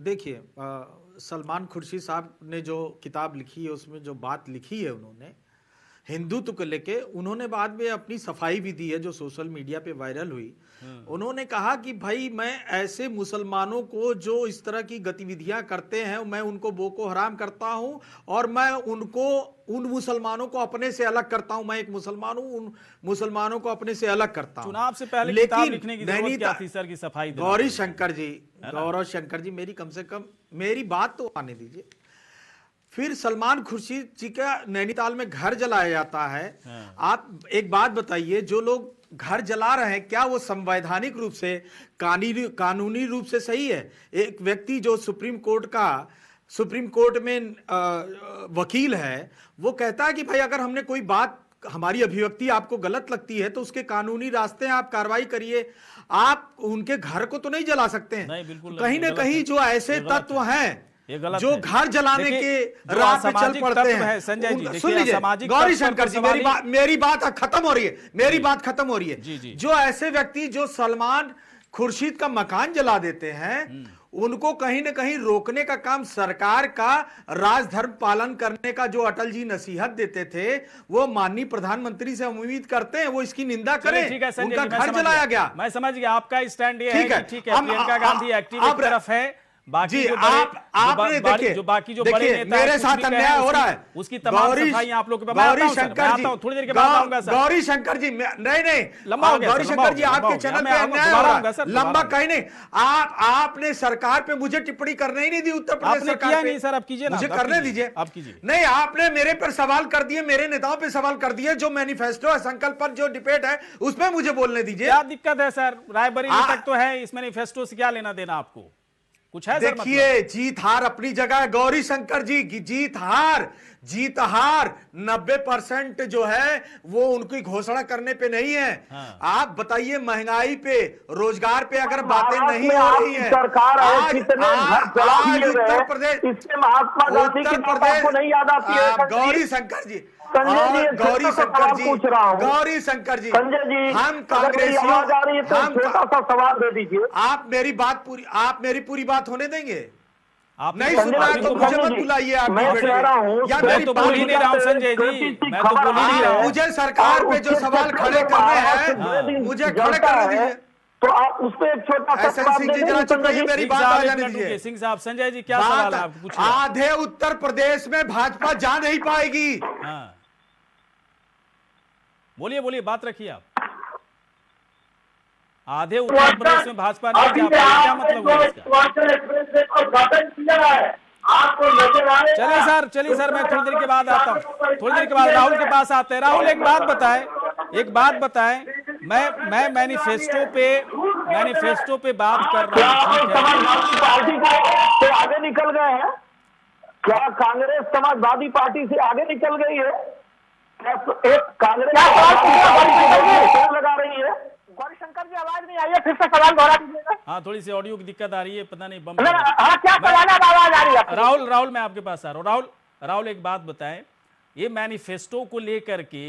देखिए सलमान खुर्शीद साहब ने जो किताब लिखी है, उसमें जो बात लिखी है उन्होंने हिंदुत्व को लेके, उन्होंने बाद में अपनी सफाई भी दी है जो सोशल मीडिया पे वायरल हुई। उन्होंने कहा कि भाई मैं ऐसे मुसलमानों को जो इस तरह की गतिविधियां करते हैं, मैं उनको बोको हराम करता हूं, और मैं उन मुसलमानों को अपने से अलग करता हूं। मैं एक मुसलमान हूं, उन मुसलमानों को अपने से अलग करता हूं। चुनाव से पहले किताब लिखने की जरूरत क्या थी सर की सफाई? गौरी शंकर जी मेरी कम से कम मेरी बात तो आने दीजिए। फिर सलमान खुर्शीद जी का नैनीताल में घर जलाया जाता है। आप एक बात बताइए, जो लोग घर जला रहे हैं, क्या वो संवैधानिक रूप से, कानूनी रूप से सही है? एक व्यक्ति जो सुप्रीम कोर्ट में वकील है, वो कहता है कि भाई अगर हमने कोई बात, हमारी अभिव्यक्ति आपको गलत लगती है तो उसके कानूनी रास्ते हैं, आप कार्रवाई करिए। आप उनके घर को तो नहीं जला सकते हैं। कहीं ना कहीं जो ऐसे तत्व हैं जो घर जलाने के राह पे चल पड़ते हैं, संजय जी सुन लीजिए, गौरी शंकर जी मेरी बात खत्म हो रही है, मेरी बात खत्म हो रही है। जो ऐसे व्यक्ति जो सलमान खुर्शीद का मकान जला देते हैं, उनको कहीं ना कहीं रोकने का काम सरकार का, राजधर्म पालन करने का जो अटल जी नसीहत देते थे, वो माननीय प्रधानमंत्री से हम उम्मीद करते हैं वो इसकी निंदा करें। ठीक है संजय, उनका घर जलाया गया। मैं समझ गया आपका स्टैंड ये है कि ठीक है, प्रियंका गांधी एक्टिव एक तरफ है, बाकी जो आपने देखिए, जो बाकी जो बड़े नेता मेरे साथ अन्याय हो रहा है, उसकी तमाम सफाई आप लोग के बाद गौरी शंकर जी, थोड़ी देर के बाद आऊंगा सर। गौरी शंकर जी नहीं लंबा हो गया, गौरी शंकर जी आपके चैनल पे अन्याय हो रहा है, लंबा कहीं नहीं। आपने सरकार पे मुझे टिप्पणी करने ही नहीं दी, उत्तर प्रदेश सरकार पे। नहीं सर, अब कीजिए ना, मुझे करने दीजिए, आप कीजिए। नहीं, आपने मेरे पर सवाल कर दिए, मेरे नेताओं पे सवाल कर दिए, जो मैनिफेस्टो है, संकल्प पर जो डिबेट है, उसमें मुझे बोलने दीजिए। क्या दिक्कत है सर? रायबरेली तक तो है, इस मैनिफेस्टो से क्या लेना देना आपको? कुछ है? देखिए, जीत हार अपनी जगह है गौरी शंकर जी, जीत हार 90% जो है वो उनकी घोषणा करने पे नहीं है। आप बताइए, महंगाई पे, रोजगार पे अगर बातें नहीं हो रही है, सरकार आज उत्तर प्रदेश, महात्मा गांधी की बात आपको नहीं याद आती है? गौरी शंकर जी, गौरी शंकर जी, संजय जी, हम कांग्रेसियों, हम छोटा सा सवाल दे दीजिए। आप मेरी पूरी बात होने देंगे? आप नहीं सुनना है तो मुझे मत बुलाइए। आप मैं कह रहा हूँ, मैं तो बोल ही नहीं रहा हूँ संजय जी, मैं तो बोल ही नहीं रहा हूँ। मुझे सरकार पे जो सवाल खड़े करने हैं, मुझे खड़े करने दीजिए। तो आप उस पे एक छोटा सा सिंह जी जरा चुप रहिए, मेरी बात आ जाने दीजिए। सिंह साहब, संजय जी क्या सवाल है आपको? पूछिए। आधे उत्तर प्रदेश में भाजपा जा नहीं पाएगी। बोलिए, बात रखिए आप। आधे उत्तर प्रदेश में भाजपा नहीं जा पाएगी, क्या मतलब है इसका? चलिए सर, मैं थोड़ी देर के बाद आता हूँ, थोड़ी देर के बाद राहुल के पास आते हैं। राहुल, एक बात बताएं, मैं मैनिफेस्टो पे बात कर रहा हूँ, पार्टी को तो आगे निकल गए हैं। क्या कांग्रेस समाजवादी पार्टी से आगे निकल गई है? क्या एक कांग्रेस लगा रही है? गौरीशंकर जी आवाज नहीं आई है, फिर से सवाल दोहरा दीजिएगा। हाँ, थोड़ी सी ऑडियो की दिक्कत आ रही है, पता नहीं बम। हाँ, क्या सवाल है, आवाज आ रही है? राहुल मैं आपके पास आ रहा हूँ। राहुल एक बात बताएं, ये मैनिफेस्टो को लेकर के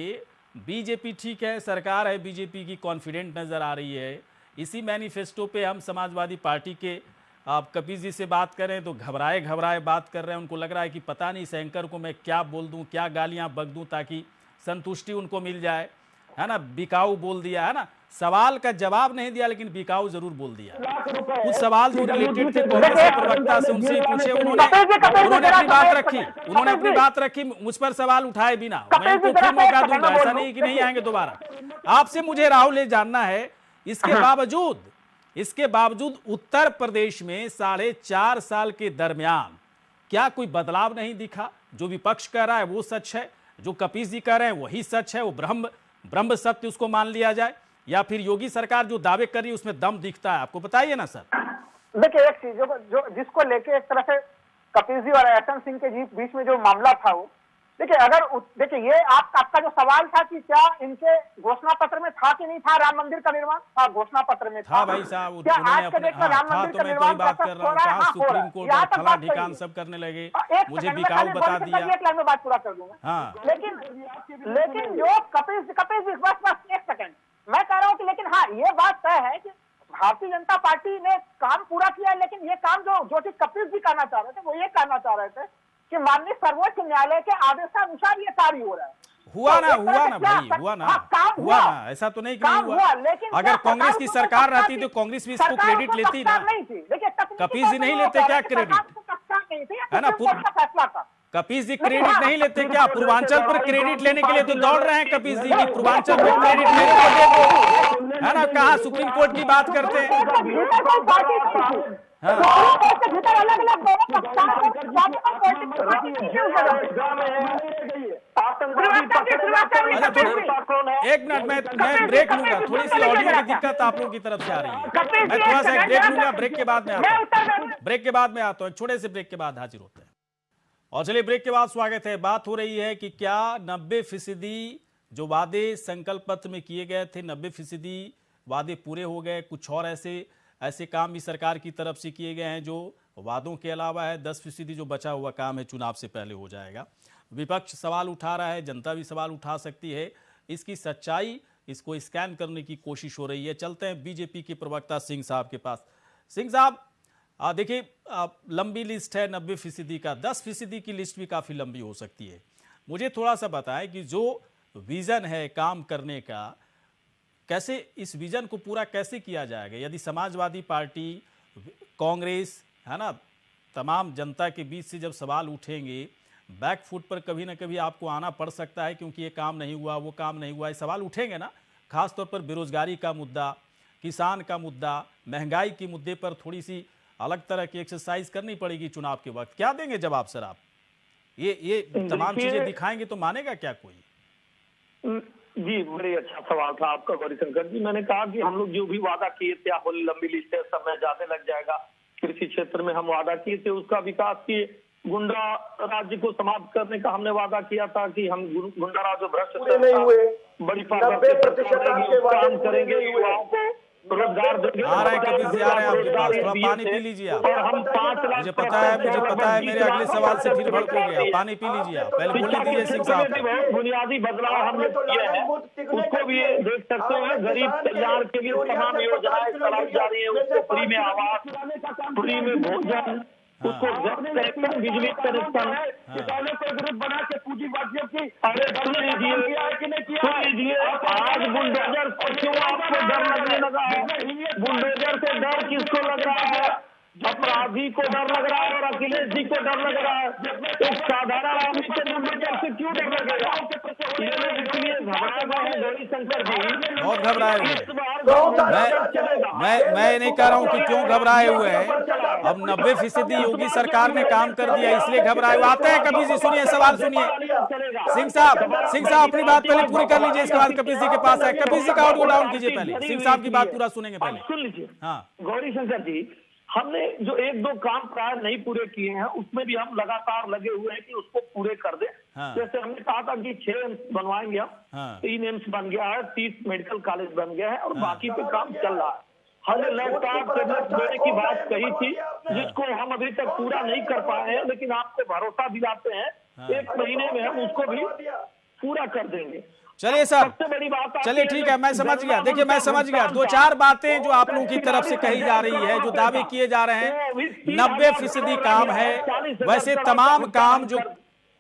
बीजेपी, ठीक है सरकार है बीजेपी की, कॉन्फिडेंट नजर आ रही है। इसी मैनिफेस्टो पे हम समाजवादी पार्टी के आप कपिल जी से बात करें तो घबराए बात कर रहे हैं। उनको लग रहा है कि पता नहीं इस एंकर को मैं क्या बोल दूं, क्या गालियां बक दूं ताकि संतुष्टि उनको मिल जाए, है ना। बिकाऊ बोल दिया, है ना, सवाल का जवाब नहीं दिया लेकिन बिकाऊ जरूर बोल दिया। कुछ सवाल जो रिलेटेड थे कांग्रेस के प्रवक्ता से उनसे पूछे, उन्होंने अपनी बात रखी, मुझ पर सवाल उठाए बिना। मैं इनको फिर मौका दूंगा, ऐसा नहीं कि नहीं आएंगे दोबारा। आपसे मुझे राहुल ये जानना है, इसके बावजूद उत्तर प्रदेश में 4.5 साल के दरमियान क्या कोई बदलाव नहीं दिखा? जो विपक्ष कह रहा है वो सच है, जो कपिल जी कह रहे हैं वही सच है, वो ब्रह्म सत्य उसको मान लिया जाए, या फिर योगी सरकार जो दावे कर रही है उसमें दम दिखता है? आपको बताइए ना सर। देखिए, एक चीज जो जिसको लेके एक तरह से कपिल जी और एहसन सिंह के बीच में जो मामला था, वो देखिए ये आपका जो सवाल था कि क्या इनके घोषणा पत्र में था कि नहीं था राम मंदिर का निर्माण? था, घोषणा पत्र में था भाई साहब। क्या आज के डेट में राम मंदिर का निर्माण बात कर रहा हूँ, कहा सुप्रीम कोर्ट और फला ढिकान सब करने लगे, मुझे बिकाऊ बता दिया। एक लाइन में बात पूरा कर दूंगा। लेकिन जो कपिल जी बस एक सेकंड मैं कह रहा हूँ कि, लेकिन हाँ ये बात तय है कि भारतीय जनता पार्टी ने काम पूरा किया, लेकिन ये काम जो कि कपिल जी कहना चाह रहे थे, वो ये कहना चाह रहे थे कि माननीय सर्वोच्च न्यायालय के आदेशानुसार ये कार्य हो रहा है। हुआ ना भाई, ऐसा तो नहीं कि नहीं हुआ। लेकिन अगर कांग्रेस की सरकार रहती तो कांग्रेस भी इसको क्रेडिट लेती ना। कपिल जी नहीं लेते क्या क्रेडिट, है ना? फैसला था, कपिल जी क्रेडिट नहीं लेते क्या? पूर्वांचल पर क्रेडिट लेने के लिए तो दौड़ रहे हैं कपिल जी की, पूर्वांचल पर क्रेडिट लेने के लिए, है ना? कहा सुप्रीम कोर्ट की बात करते हैं। एक मिनट मैं ब्रेक लूंगा, थोड़ी सी ऑडियो की दिक्कत आप लोगों की तरफ से आ रही है। मैं थोड़ा सा एक ब्रेक लूंगा, ब्रेक के बाद में आता हूँ, छोटे से ब्रेक के बाद हाजिर होते हैं। और चलिए ब्रेक के बाद स्वागत है। बात हो रही है कि क्या 90% जो वादे संकल्प पत्र में किए गए थे, 90% वादे पूरे हो गए? कुछ और ऐसे काम भी सरकार की तरफ से किए गए हैं जो वादों के अलावा है। 10% जो बचा हुआ काम है चुनाव से पहले हो जाएगा। विपक्ष सवाल उठा रहा है, जनता भी सवाल उठा सकती है। इसकी सच्चाई, इसको स्कैन करने की कोशिश हो रही है। चलते हैं बीजेपी के प्रवक्ता सिंह साहब के पास। सिंह साहब, देखिए लंबी लिस्ट है 90% का, 10% की लिस्ट भी काफ़ी लंबी हो सकती है। मुझे थोड़ा सा बताएं कि जो विज़न है काम करने का, कैसे इस विज़न को पूरा कैसे किया जाएगा? यदि समाजवादी पार्टी, कांग्रेस, है ना, तमाम जनता के बीच से जब सवाल उठेंगे, बैक फुट पर कभी ना कभी आपको आना पड़ सकता है, क्योंकि ये काम नहीं हुआ, वो काम नहीं हुआ, ये सवाल उठेंगे ना। खासतौर पर बेरोजगारी का मुद्दा, किसान का मुद्दा, महंगाई के मुद्दे पर थोड़ी सी अलग तरह की एक्सरसाइज करनी पड़ेगी चुनाव के वक्त। क्या देंगे जवाब सर आप? ये तमाम चीजें दिखाएंगे तो मानेगा क्या कोई? जी, बड़ी अच्छा सवाल था आपका गौरीशंकर जी। मैंने कहा कि हम लोग जो भी वादा किए थे, होली लंबी लिस्ट है, समय ज्यादा लग जाएगा। कृषि क्षेत्र में हम वादा किए थे, उसका विकास किए। गुंडा राज्य को समाप्त करने का हमने वादा किया था कि हम गुंडा राज और भ्रष्ट नहीं हुए, बड़ी 90% काम करेंगे, युवाओं को रोजगार देंगे। आ रहे हैं कभी से, आ रहे हैं आपके पास, थोड़ा पानी पी लीजिए आप। और हम 5 लाख, मुझे पता है मेरे अगले सवाल से फिर भड़क हो गया। पानी पी लीजिए आप, पहले बोलने दीजिए सिंह साहब। बहुत बुनियादी बदलाव हमने किए हैं, उसको भी देख सकते हैं। गरीब कल्याण के लिए तमाम योजनाएं चलाई जा रही है, उसको फ्री में आवास, फ्री में भोजन, उसको कनेक्शन, बिजली कनेक्शन, किसानों को ग्रुप बना के पूंजीवादियों की। अरे सुन लीजिए, आज बुलडोजर से क्यों आपको डर लगने लगा है? बुलडोजर से डर किसको लग रहा है? अपराधी को डर लग रहा है और अखिलेश जी को डर लग रहा है। एक साधारण आदमी के बुलडोजर से क्यों डर लगेगा? इसलिए घबरा गए हैं गौरीशंकर जी, बहुत घबराए हुए हैं। मैं नहीं कह रहा हूं कि क्यों घबराए हुए हैं। अब 90% योगी सरकार ने काम कर दिया, इसलिए घबराए हुए। आते हैं कपिल जी, सुनिए सवाल सुनिए। सिंह साहब अपनी बात पहले पूरी कर लीजिए, इसके बाद कपिल जी के पास है। कपिल जी का ऑडियो डाउन कीजिए पहले, सिंह साहब की बात पूरा सुनेंगे पहले। सुन लीजिए। हाँ गौरीशंकर जी, हमने जो एक दो काम प्राय नहीं पूरे किए हैं उसमें भी हम लगातार लगे हुए हैं कि उसको पूरे कर दें। हाँ। जैसे हमने कहा था कि 6 एम्स बनवाएंगे हम, हाँ। 3 एम्स बन गया है, 30 मेडिकल कॉलेज बन गया है और बाकी पे काम चल रहा है। हमने लैपटॉप टेबलेट देने की बात कही थी जिसको हम अभी तक पूरा नहीं कर पाए हैं, लेकिन आपको भरोसा दिलाते हैं 1 महीने में हम उसको भी पूरा कर देंगे। चलिए सर, सबसे बड़ी बात चलिए ठीक है, मैं समझ गया। देखिए मैं समझ गया, 2-4 बातें जो आप लोगों की तरफ से कही जा रही है, जो दावे किए जा रहे हैं 90% काम है। वैसे तमाम काम जो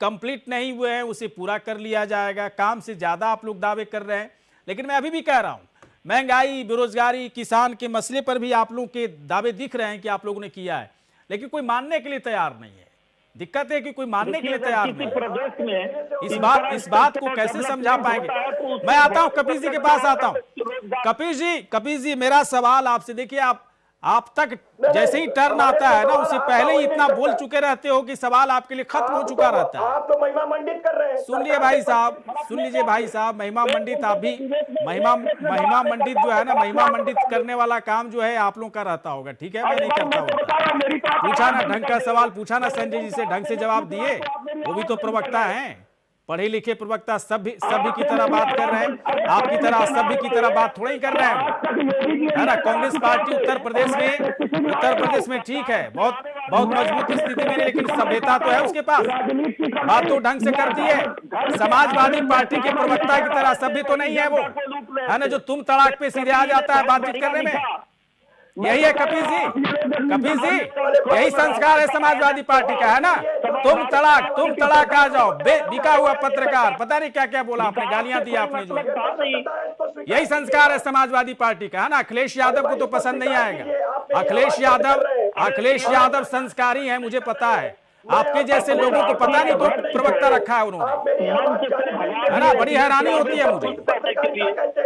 कंप्लीट नहीं हुए हैं उसे पूरा कर लिया जाएगा। काम से ज्यादा आप लोग दावे कर रहे हैं, लेकिन मैं अभी भी कह रहा हूं महंगाई, बेरोजगारी, किसान के मसले पर भी आप लोगों के दावे दिख रहे हैं कि आप लोगों ने किया है, लेकिन कोई मानने के लिए तैयार नहीं है। दिक्कत है कि कोई मानने के लिए तैयार नहीं। प्रदेश में इस बात को कैसे समझा पाएंगे? मैं आता हूं कपिल जी के पास आता हूं। कपिल जी मेरा सवाल आपसे, देखिए आप तक जैसे ही टर्न आता है ना उससे पहले ही इतना बोल चुके रहते हो कि सवाल आपके लिए खत्म हो चुका रहता है। आप तो महिमा मंडित कर रहे हैं। सुन लीजिए भाई साहब, महिमा मंडित आप भी महिमा मंडित जो है ना, महिमा मंडित करने वाला काम जो है आप लोगों का रहता होगा, ठीक है? मैं नहीं करता हूँ। पूछा ना ढंग का सवाल, पूछा ना संजय जी से, ढंग से जवाब दिए। वो भी तो प्रवक्ता हैं, पढ़े लिखे प्रवक्ता, सभी की तरह बात कर रहे हैं। आपकी तरह सभी की तरह बात थोड़ा ही कर रहे हैं, है ना? कांग्रेस पार्टी उत्तर प्रदेश में ठीक है, बहुत मजबूत स्थिति में, लेकिन सभ्यता तो है उसके पास, बात तो ढंग से करती है। समाजवादी पार्टी के प्रवक्ता की तरह सभ्य तो नहीं है वो, है ना, जो तुम तड़ाक पे सीधे आ जाता है बातचीत करने में। यही है कपिल जी, यही संस्कार है समाजवादी पार्टी का, है ना? तुम तड़ाक आ जाओ, बिका हुआ पत्रकार, पता नहीं क्या क्या बोला आपने, गालियां दी आपने, जो यही संस्कार है समाजवादी पार्टी का, है ना? अखिलेश यादव को तो पसंद नहीं आएगा। अखिलेश यादव संस्कारी है, मुझे पता है। आपके जैसे लोगों को पता नहीं तो प्रवक्ता रखा है उन्होंने, है ना? बड़ी हैरानी होती है मुझे।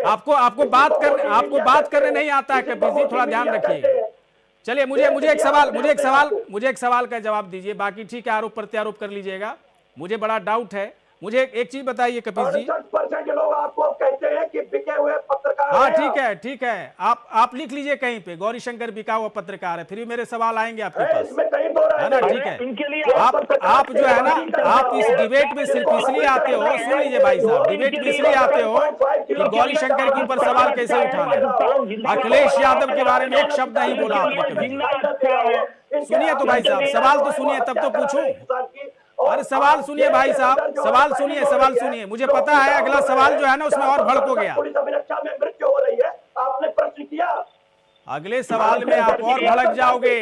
आपको बात करने नहीं आता है कभी जी, थोड़ा ध्यान रखिएगा। चलिए मुझे एक सवाल का जवाब दीजिए, बाकी ठीक है आरोप प्रत्यारोप कर लीजिएगा। मुझे बड़ा डाउट है, मुझे एक चीज बताइए कपिल जी। 60% लोग आपको कहते हैं कि बिके हुए पत्रकार। हाँ ठीक है, आप लिख लीजिए कहीं पे, गौरीशंकर बिका हुआ पत्रकार है, फिर भी मेरे सवाल आएंगे आपके पास, है ना? ठीक है, आप जो है ना, आप इस डिबेट में सिर्फ इसलिए आते हो, सुन लीजिए भाई साहब, डिबेट में इसलिए आते हो कि गौरीशंकर के ऊपर सवाल कैसे उठाना है। अखिलेश यादव के बारे में एक शब्द नहीं बोला आपने कभी। सुनिए तो भाई साहब, सवाल तो सुनिए तब तो पूछूं। अरे सवाल सुनिए भाई साहब, सवाल सुनिए। मुझे पता है अगला सवाल जो है ना उसमें और भड़क हो गया। मृत्यु हो रही है, आपने प्रश्न किया, अगले सवाल में आप और भड़क जाओगे।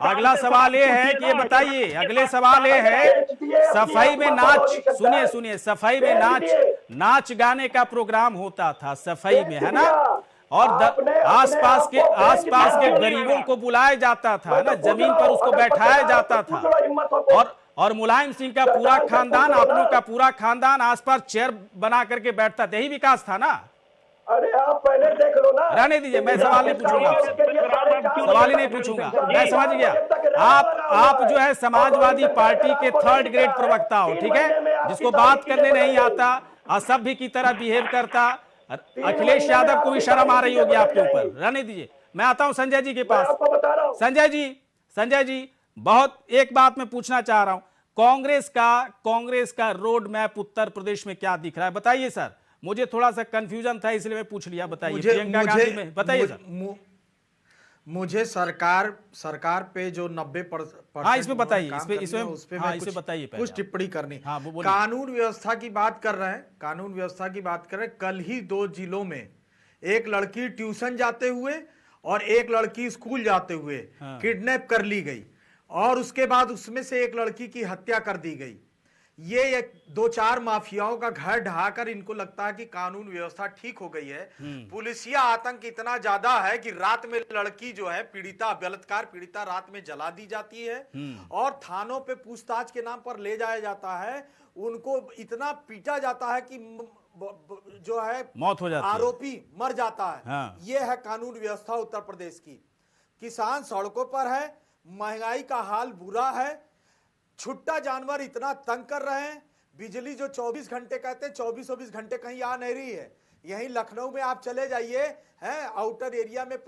अगला सवाल ये है कि ये बताइए, अगले सवाल ये है, सफाई में नाच, सुनिए, सफाई में नाच गाने का प्रोग्राम होता था सफाई में, है ना? और आसपास के गरीबों को बुलाया जाता था ना, जमीन पर उसको बैठाया जाता था, और मुलायम सिंह का पूरा खानदान, आप लोग का पूरा खानदान आसपास चेयर बना करके बैठता था। यही विकास था ना? अरे आप पहले देख लो ना। रहने दीजिए, मैं सवाल नहीं पूछूंगा आपसे, सवाल ही नहीं पूछूंगा, मैं समझ गया। आप जो है समाजवादी पार्टी के 3rd ग्रेड प्रवक्ता हो, ठीक है, जिसको बात करने नहीं आता, असभ्य की तरह बिहेव करता। अखिलेश यादव को भी शर्म आ रही होगी आपके ऊपर। रहने दीजिए, मैं आता हूं संजय जी के पास। संजय जी बहुत एक बात मैं पूछना चाह रहा हूं, कांग्रेस का रोड मैप उत्तर प्रदेश में क्या दिख रहा है, बताइए सर। मुझे थोड़ा सा कंफ्यूजन था इसलिए मैं पूछ लिया, बताइए। प्रियंका गांधी में बताइए सर। मुझे सरकार पे जो 90%, हाँ इसमें बताइए, इसमें बताइए कुछ टिप्पणी करनी। हाँ, कानून व्यवस्था की बात कर रहे हैं, कल ही 2 जिलों में एक लड़की ट्यूशन जाते हुए और एक लड़की स्कूल जाते हुए किडनैप कर ली गई, और उसके बाद उसमें से एक लड़की की हत्या कर दी गई। ये 2-4 माफियाओं का घर ढहाकर इनको लगता है कि कानून व्यवस्था ठीक हो गई है। पुलिसिया आतंक इतना ज्यादा है कि रात में लड़की जो है बलात्कार पीड़िता रात में जला दी जाती है, और थानों पे पूछताछ के नाम पर ले जाया जाता है। उनको इतना पीटा जाता है कि जो है मौत हो जाती है, आरोपी मर जाता है। हाँ। ये है कानून व्यवस्था उत्तर प्रदेश की। किसान सड़कों पर है, महंगाई का हाल बुरा है, छुट्टा जानवर इतना तंग कर रहे हैं, बिजली जो 24 घंटे कहते हैं 24 घंटे कहीं आ नहीं रही है। यहीं लखनऊ में आप चले जाइए, हैं आउटर एरिया में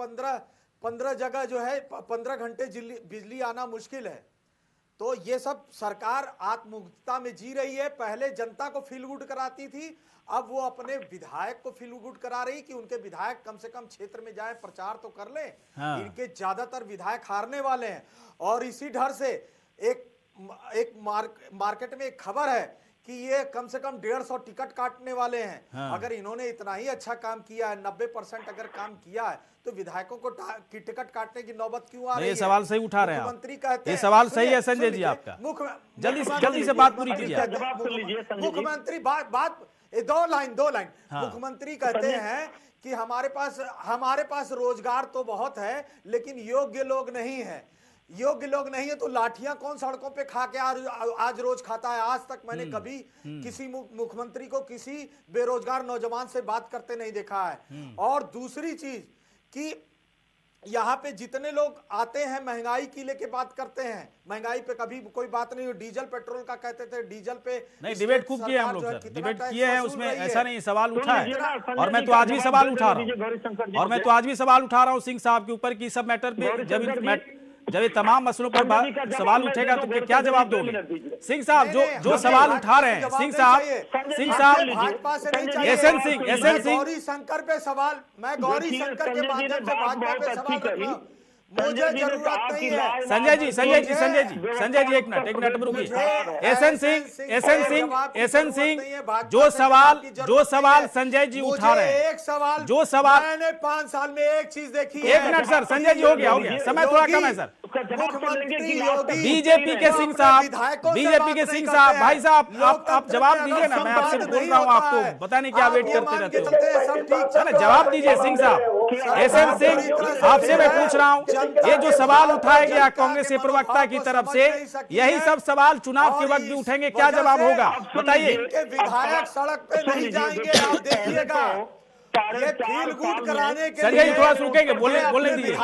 15 जगह जो है 15 घंटे बिजली आना मुश्किल है। तो ये सब सरकार आत्ममुक्तता में जी रही है। पहले जनता को फील गुड कराती थी, अब वो अपने विधायक को फील गुड करा रही कि उनके विधायक कम से कम क्षेत्र में जाए, प्रचार तो कर लें। हाँ। इनके ज्यादातर विधायक हारने वाले हैं और इसी डर से एक मार्केट में एक खबर है कि ये कम से कम 150 टिकट काटने वाले हैं। हाँ। अगर इन्होंने इतना ही अच्छा काम किया है, 90% अगर काम किया है, तो विधायकों को टिकट काटने की नौबत क्यों आ रही है? ये सवाल सही उठा रहे हैं मुख्यमंत्री कहते हैं, ये सवाल सही है संजय जी आपका। जल्दी से बात पूरी कीजिए। मुख्यमंत्री बात 2 लाइन। हाँ। मुख्यमंत्री कहते हैं कि हमारे पास रोजगार तो बहुत है, लेकिन योग्य लोग नहीं है। योग्य लोग नहीं है तो लाठियां कौन सड़कों पे खा के आज रोज खाता है? आज तक मैंने कभी किसी मुख्यमंत्री को किसी बेरोजगार नौजवान से बात करते नहीं देखा है। और दूसरी चीज कि यहाँ पे जितने लोग आते हैं महंगाई की लेके बात करते हैं, महंगाई पे कभी कोई बात नहीं हो। डीजल पेट्रोल का कहते थे, डीजल पे नहीं डिबेट खूब किए हम लोग सर, डिबेट किए हैं, उसमें ऐसा नहीं सवाल उठा है। और मैं तो आज भी सवाल उठा रहा हूँ सिंह साहब के ऊपर कि सब मैटर पे जब ये तमाम मसलों पर सवाल उठेगा तो क्या जवाब दोगे? सिंह साहब जो सवाल उठा रहे हैं, सिंह साहब एसएन सिंह गौरी शंकर पे सवाल, मैं गौरी शंकर के माध्यम से भाजपा पे सवाल कर रहा हूं। मुझे जरूरत नहीं है। संजय जी एक मिनट रुकिए। एसएन सिंह जो सवाल संजय जी उठा रहे हैं, एक सवाल जो सवाल मैंने 5 साल में एक चीज देखी है। 1 मिनट सर, संजय जी हो गया, समय थोड़ा कम है सर। बीजेपी के सिंह साहब, भाई साहब आप जवाब दीजिए ना, मैं आपसे बोल रहा हूँ, आपको पता नहीं क्या वेट करते रहते हो। जवाब दीजिए सिंह साहब। एसएन सिंह आपसे मैं पूछ रहा हूँ, ये जो सवाल उठाया गया कांग्रेस के प्रवक्ता की तरफ से, यही सब सवाल चुनाव के वक्त भी उठेंगे, क्या जवाब होगा बताइए? विधायक सड़क पे नहीं जाएंगे, आप देखिएगा। ये फील गुड कराने के संजय जी थोड़ा रुकेंगे, बोलने दीजिए।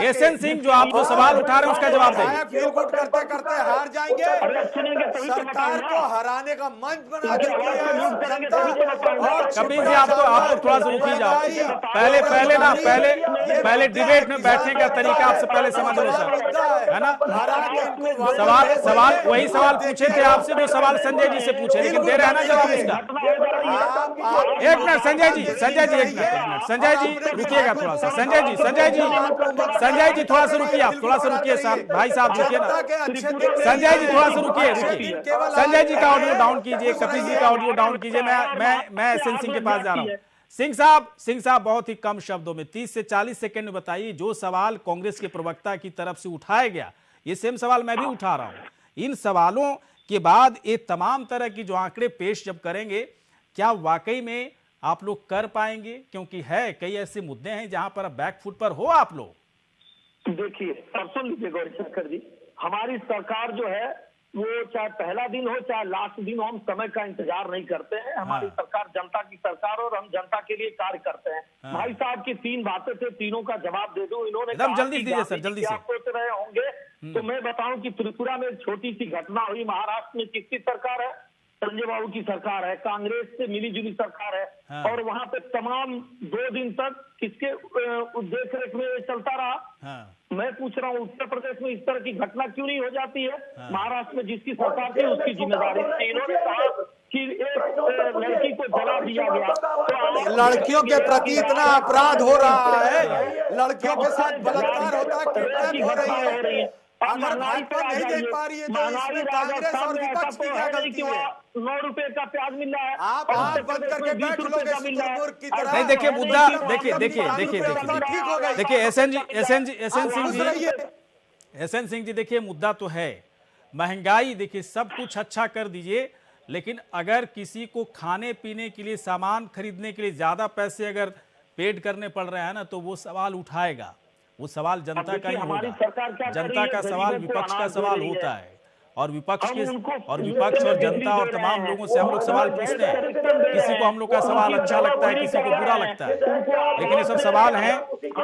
एसएन सिंह जो आप जो सवाल उठा रहे हैं उसका जवाब दें। फील गुड करते करते हार जाएंगे। सरकार को हराने का मंच बना चुकी है। कपिल जी आपको थोड़ा सा रुकी जाओ। पहले डिबेट में बैठने का तरीका आपसे पहले समझ लो सर, है ना? सवाल वही सवाल पूछे थे आपसे जो सवाल संजय जी से पूछे, लेकिन दे रहे हैं ना जवाब इसका। एक मिनट संजय जी एक मिनट संजय जी रुकिएगा थोड़ा सा। संजय जी थोड़ा सा रुकिए, आप थोड़ा सा रुकिए भाई साहब, रुकिए ना। संजय जी थोड़ा सा रुकिए। संजय जी का ऑडियो डाउन कीजिए, कपिल जी का ऑडियो डाउन कीजिए। मैं एसएन सिंह के पास जा रहा हूँ। सिंह साहब बहुत ही कम शब्दों में 30 से 40 सेकंड में बताइए, जो सवाल कांग्रेस के प्रवक्ता की तरफ से उठाया गया, ये सेम सवाल मैं भी उठा रहा हूँ। इन सवालों के बाद ये तमाम तरह की जो आंकड़े पेश जब करेंगे, क्या वाकई में आप लोग कर पाएंगे? क्योंकि है कई ऐसे मुद्दे हैं जहां पर बैकफुट पर हो आप लोग। देखिए, सुन लीजिए गौरी शंकर जी, हमारी सरकार जो है वो चाहे पहला दिन हो चाहे लास्ट दिन हो, हम समय का इंतजार नहीं करते हैं। हमारी सरकार जनता की सरकार और हम जनता के लिए कार्य करते हैं। भाई साहब की 3 बातें थे, तीनों का जवाब दे दूं। इन्होंने जल्दी दीजिए सर, जल्दी से। आप सोच रहे होंगे तो मैं बताऊं कि त्रिपुरा में एक छोटी सी घटना हुई। महाराष्ट्र में किसकी सरकार है? संजय बाबू की सरकार है, कांग्रेस से मिली जुली सरकार है। हाँ। और वहां पे तमाम 2 दिन तक किसके देख रेख में चलता रहा। हाँ। मैं पूछ रहा हूँ उत्तर प्रदेश में इस तरह की घटना क्यों नहीं हो जाती है? हाँ। महाराष्ट्र में जिसकी सरकार थी उसकी जिम्मेदारी थी। इन्होंने कहा कि एक लड़की को जला दिया गया, तो लड़कियों के प्रति इतना अपराध हो रहा है, लड़कियों के साथ बलात्कार होता है, किडनैप हो रही है। अगर भाजपा नहीं देख पा रही है तो इसमें कांग्रेस और विपक्ष की क्या गलती है? 9 रुपए का प्याज मिल रहा है, आप बंद करके बैठ लोगे शुतुरमुर्ग की तरह। नहीं देखिए मुद्दा, देखिए एसएन सिंह जी देखिए मुद्दा तो है महंगाई। देखिए सब कुछ अच्छा कर दीजिए, लेकिन अगर किसी को खाने पीने के लिए, सामान खरीदने के लिए ज्यादा पैसे अगर पेड करने पड़ रहे हैं ना, तो वो सवाल उठाएगा। वो सवाल जनता का ही होगा, जनता का सवाल विपक्ष का सवाल होता है। और विपक्ष और जनता और तमाम लोगों से हम लोग सवाल पूछते हैं। किसी को हम लोग का सवाल अच्छा लगता है, किसी को बुरा लगता है, लेकिन ये सब सवाल हैं।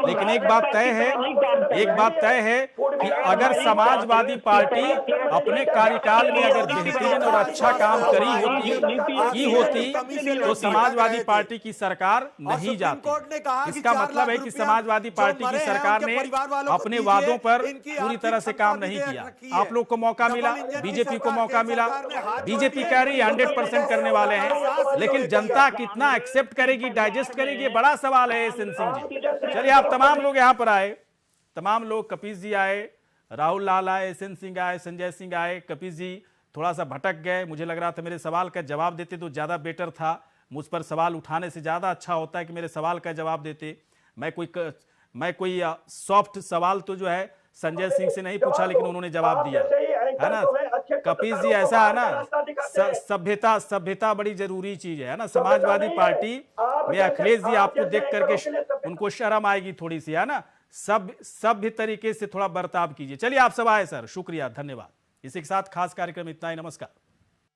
लेकिन एक बात तय है कि अगर समाजवादी पार्टी अपने कार्यकाल में अगर बेहतरीन और अच्छा काम की होती तो समाजवादी पार्टी की सरकार नहीं जाती। इसका मतलब है कि समाजवादी पार्टी की सरकार ने अपने वादों पर पूरी तरह से काम नहीं किया। आप लोग को मौका मिला, बीजेपी को मौका मिला, बीजेपी कह रही है 100% करने वाले हैं, लेकिन जनता कितना एक्सेप्ट करेगी, डाइजेस्ट करेगी, ये बड़ा सवाल है। एसएन सिंह जी, चलिए आप तमाम लोग यहां पर आए, तमाम लोग, कपीस जी आए, राहुल लाल आए, एसएन सिंह आए, संजय सिंह आए। कपीस जी थोड़ा सा भटक गए, मुझे लग रहा था मेरे सवाल का जवाब देते तो ज्यादा बेटर था। मुझ पर सवाल उठाने से ज्यादा अच्छा होता है कि मेरे सवाल का जवाब देते। मैं कोई सॉफ्ट सवाल तो जो है संजय सिंह से नहीं पूछा, लेकिन उन्होंने जवाब दिया, है ना। कपीस जी, ऐसा है ना, सभ्यता बड़ी जरूरी चीज है ना। समाजवादी पार्टी में अखिलेश जी आपको देख करके उनको शर्म आएगी थोड़ी सी, है ना। सभ्य तरीके से थोड़ा बर्ताव कीजिए। चलिए आप सब आए सर, शुक्रिया, धन्यवाद। इसी के साथ खास कार्यक्रम इतना ही, नमस्कार।